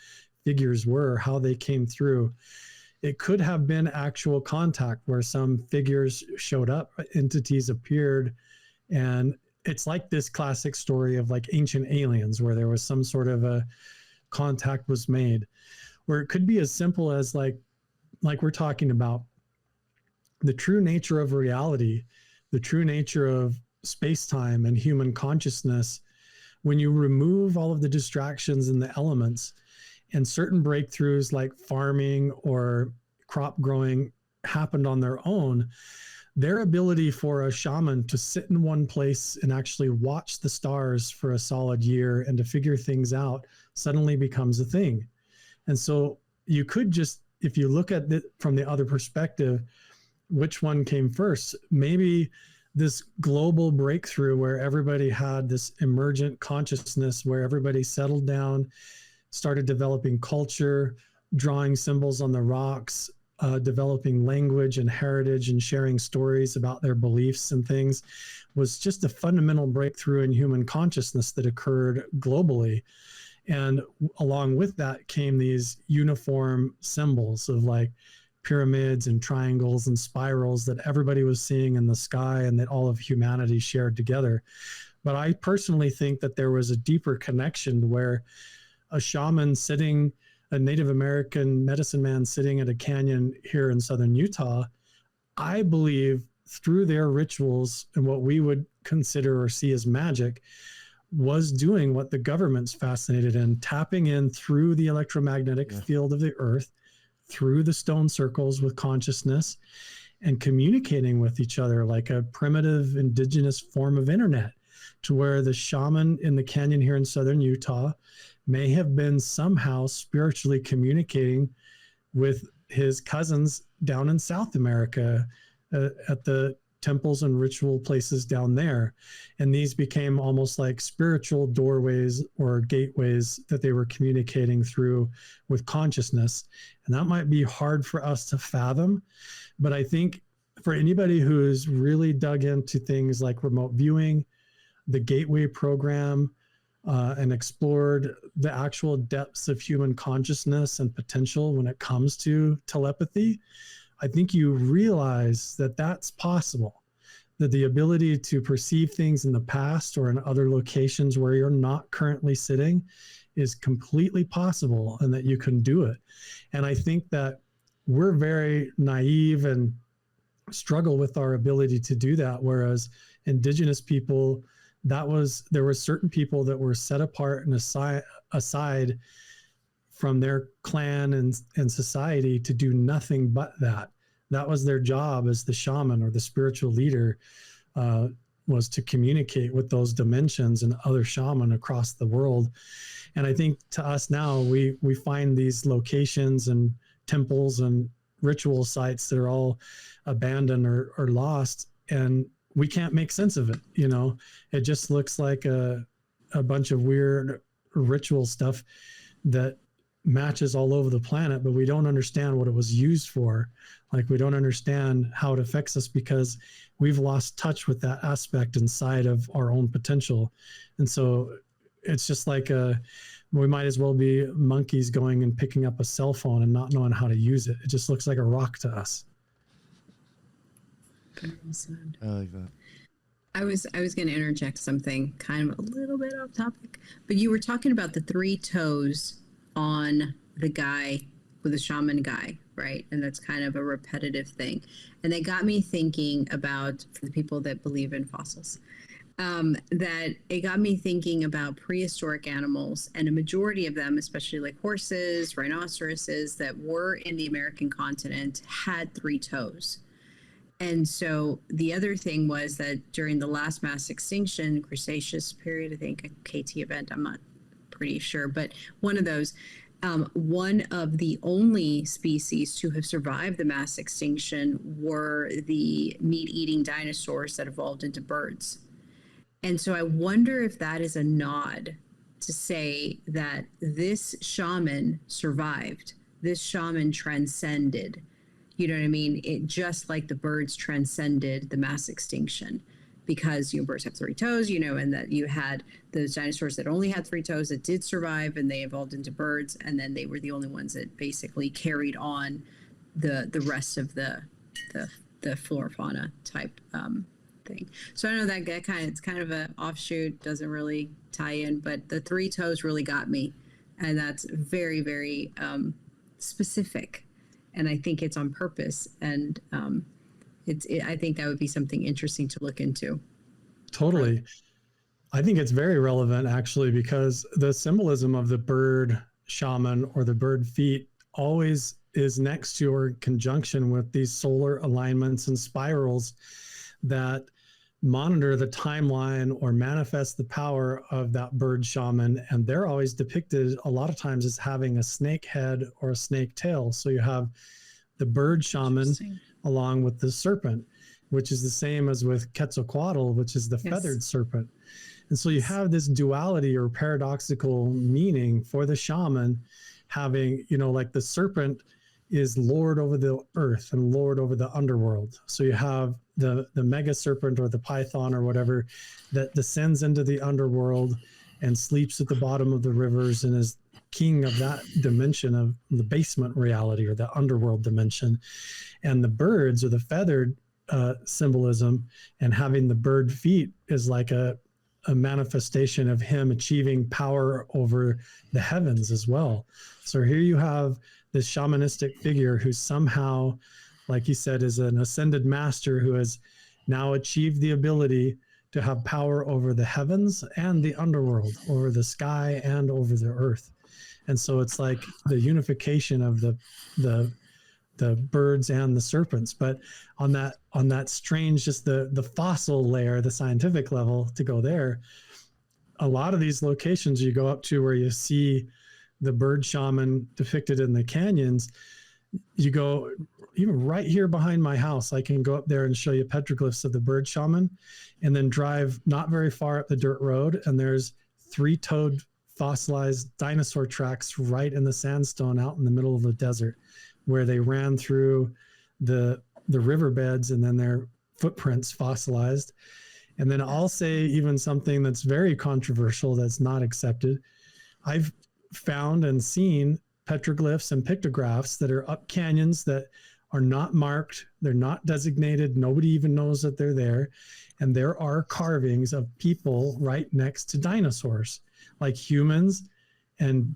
figures were, how they came through, it could have been actual contact where some figures showed up, entities appeared, and it's like this classic story of like ancient aliens where there was some sort of a contact was made, where it could be as simple as like we're talking about the true nature of reality, the true nature of space-time and human consciousness. When you remove all of the distractions and the elements, and certain breakthroughs like farming or crop growing happened on their own, their ability for a shaman to sit in one place and actually watch the stars for a solid year and to figure things out suddenly becomes a thing. And so you could just, if you look at it from the other perspective, which one came first? Maybe this global breakthrough where everybody had this emergent consciousness, where everybody settled down, started developing culture, drawing symbols on the rocks, developing language and heritage and sharing stories about their beliefs and things, was just a fundamental breakthrough in human consciousness that occurred globally. And along with that came these uniform symbols of like pyramids and triangles and spirals that everybody was seeing in the sky and that all of humanity shared together. But I personally think that there was a deeper connection where a shaman sitting, a Native American medicine man sitting at a canyon here in southern Utah, I believe through their rituals and what we would consider or see as magic, was doing what the government's fascinated in, tapping in through the electromagnetic field of the earth, through the stone circles with consciousness, and communicating with each other like a primitive indigenous form of internet, to where the shaman in the canyon here in southern Utah may have been somehow spiritually communicating with his cousins down in South America at the temples and ritual places down there. And these became almost like spiritual doorways or gateways that they were communicating through with consciousness. And that might be hard for us to fathom, but I think for anybody who's really dug into things like remote viewing, the Gateway program, and explored the actual depths of human consciousness and potential when it comes to telepathy, I think you realize that that's possible, that the ability to perceive things in the past or in other locations where you're not currently sitting is completely possible, and that you can do it. And I think that we're very naive and struggle with our ability to do that, whereas indigenous people, there were certain people that were set apart and aside from their clan and society to do nothing but that. That was their job as the shaman or the spiritual leader, was to communicate with those dimensions and other shaman across the world. And I think to us now, we find these locations and temples and ritual sites that are all abandoned or lost, and we can't make sense of it. You know, it just looks like a bunch of weird ritual stuff that matches all over the planet, but we don't understand what it was used for. Like, we don't understand how it affects us because we've lost touch with that aspect inside of our own potential. And so it's just like we might as well be monkeys going and picking up a cell phone and not knowing how to use it. It just looks like a rock to us. Very well said. I like that. I was going to interject something kind of a little bit off topic, but you were talking about the 3 toes on the guy with the shaman guy, right? And that's kind of a repetitive thing. And that got me thinking about, for the people that believe in fossils, that it got me thinking about prehistoric animals, and a majority of them, especially like horses, rhinoceroses that were in the American continent, had 3 toes. And so the other thing was that during the last mass extinction, Cretaceous period, I think a KT event, I'm not pretty sure, but one of those, one of the only species to have survived the mass extinction were the meat-eating dinosaurs that evolved into birds. And so I wonder if that is a nod to say that this shaman survived, this shaman transcended. You know what I mean? It just like the birds transcended the mass extinction, because, you know, birds have 3 toes, you know, and that you had those dinosaurs that only had 3 toes that did survive, and they evolved into birds, and then they were the only ones that basically carried on the rest of the flora fauna type thing. So I know that it's kind of an offshoot, doesn't really tie in, but the 3 toes really got me, and that's very, very specific. And I think it's on purpose, and I think that would be something interesting to look into. Totally. I think it's very relevant, actually, because the symbolism of the bird shaman or the bird feet always is next to or in conjunction with these solar alignments and spirals that monitor the timeline or manifest the power of that bird shaman. And they're always depicted a lot of times as having a snake head or a snake tail. So you have the bird shaman along with the serpent, which is the same as with Quetzalcoatl, which is the feathered serpent. And so you have this duality or paradoxical meaning for the shaman having, you know, like the serpent is lord over the earth and lord over the underworld. So you have the mega serpent or the python or whatever that descends into the underworld and sleeps at the bottom of the rivers and is king of that dimension of the basement reality or the underworld dimension. And the birds or the feathered symbolism and having the bird feet is like a manifestation of him achieving power over the heavens as well. So here you have this shamanistic figure who somehow, like you said, is an ascended master who has now achieved the ability to have power over the heavens and the underworld, over the sky and over the earth. And so it's like the unification of the birds and the serpents. But on that strange, just the fossil layer, the scientific level, to go there, a lot of these locations you go up to where you see the bird shaman depicted in the canyons, you go even right here behind my house, I can go up there and show you petroglyphs of the bird shaman, and then drive not very far up the dirt road, and there's 3-toed fossilized dinosaur tracks right in the sandstone out in the middle of the desert, where they ran through the riverbeds, and then their footprints fossilized. And then I'll say even something that's very controversial that's not accepted. I've found and seen petroglyphs and pictographs that are up canyons that are not marked. They're not designated. Nobody even knows that they're there. And there are carvings of people right next to dinosaurs, like humans and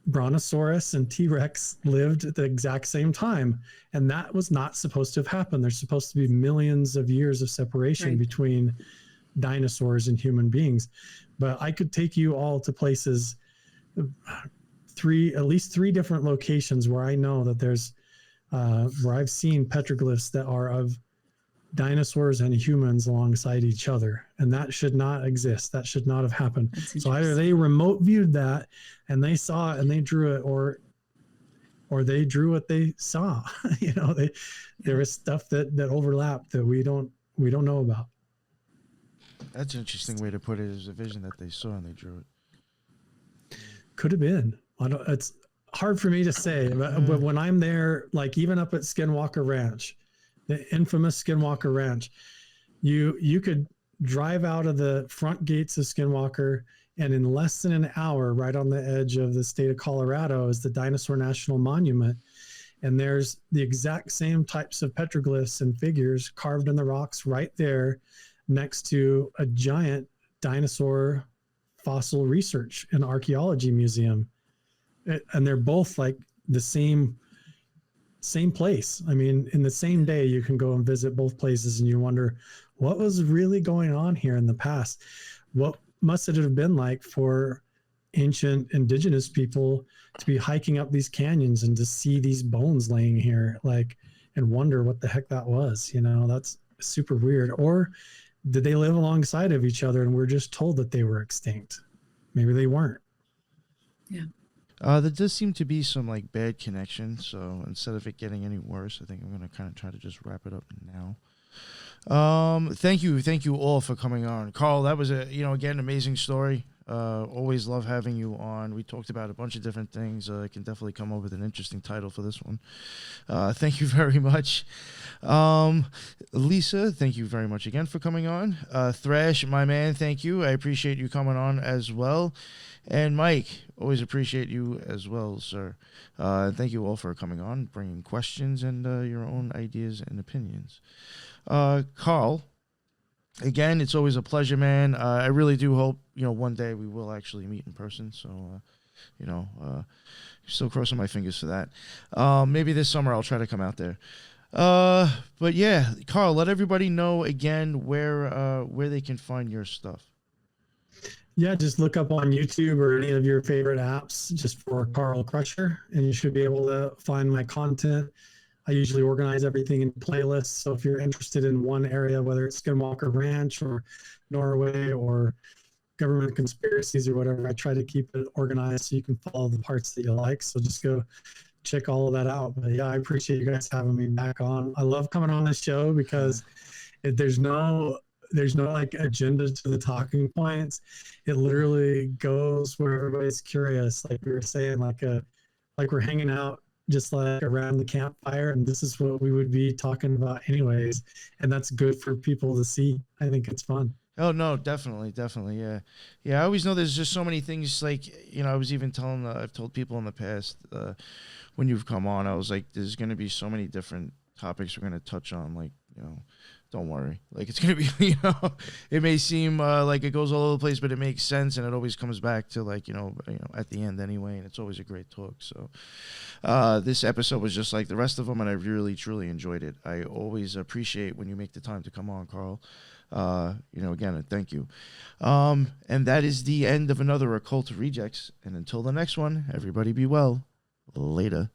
Brontosaurus and T-Rex lived at the exact same time. And that was not supposed to have happened. There's supposed to be millions of years of separation between dinosaurs and human beings. But I could take you all to places, at least three different locations where I know that there's, where I've seen petroglyphs that are of dinosaurs and humans alongside each other, and that should not exist. That should not have happened. So either they remote viewed that and they saw it and they drew it, or they drew what they saw. There was stuff that overlapped that we don't know about. That's an interesting way to put it, is a vision that they saw and they drew it. Could have been. It's hard for me to say, but when I'm there, like even up at Skinwalker Ranch, the infamous Skinwalker Ranch, you could drive out of the front gates of Skinwalker, and in less than an hour, right on the edge of the state of Colorado, is the Dinosaur National Monument. And there's the exact same types of petroglyphs and figures carved in the rocks right there next to a giant dinosaur fossil research and archaeology museum. And they're both like the same place. I mean, in the same day, you can go and visit both places and you wonder what was really going on here in the past. What must it have been like for ancient indigenous people to be hiking up these canyons and to see these bones laying here, like, and wonder what the heck that was? That's super weird. Or did they live alongside of each other and we're just told that they were extinct? Maybe they weren't. Yeah. There does seem to be some like bad connection, so instead of it getting any worse, I think I'm going to kind of try to just wrap it up now. Thank you all for coming on. Carl, that was again, amazing story. Always love having you on. We talked about a bunch of different things. I can definitely come up with an interesting title for this one. Thank you very much. Lisa, thank you very much again for coming on. Thrash, my man, thank you. I appreciate you coming on as well. And Mike, always appreciate you as well, sir. Thank you all for coming on, bringing questions and your own ideas and opinions. Carl, again, it's always a pleasure, man. I really do hope, one day we will actually meet in person. So, still crossing my fingers for that. Maybe this summer I'll try to come out there. But yeah, Carl, let everybody know again where they can find your stuff. Yeah, just look up on YouTube or any of your favorite apps just for Carl Crusher, and you should be able to find my content. I usually organize everything in playlists. So if you're interested in one area, whether it's Skinwalker Ranch or Norway or government conspiracies or whatever, I try to keep it organized so you can follow the parts that you like. So just go check all of that out. But yeah, I appreciate you guys having me back on. I love coming on the show because there's no like agenda to the talking points. It literally goes where everybody's curious. Like we were saying, like we're hanging out just like around the campfire, and this is what we would be talking about anyways. And that's good for people to see. I think it's fun. Oh no, definitely. Yeah. I always know there's just so many things. Like, I was even I've told people in the past, when you've come on, I was like, there's going to be so many different topics we're going to touch on. Like, don't worry. Like, it's going to be, it may seem like it goes all over the place, but it makes sense. And it always comes back to like, at the end anyway. And it's always a great talk. So this episode was just like the rest of them. And I really, truly enjoyed it. I always appreciate when you make the time to come on, Carl. Again, thank you. And that is the end of another Occult Rejects. And until the next one, everybody be well. Later.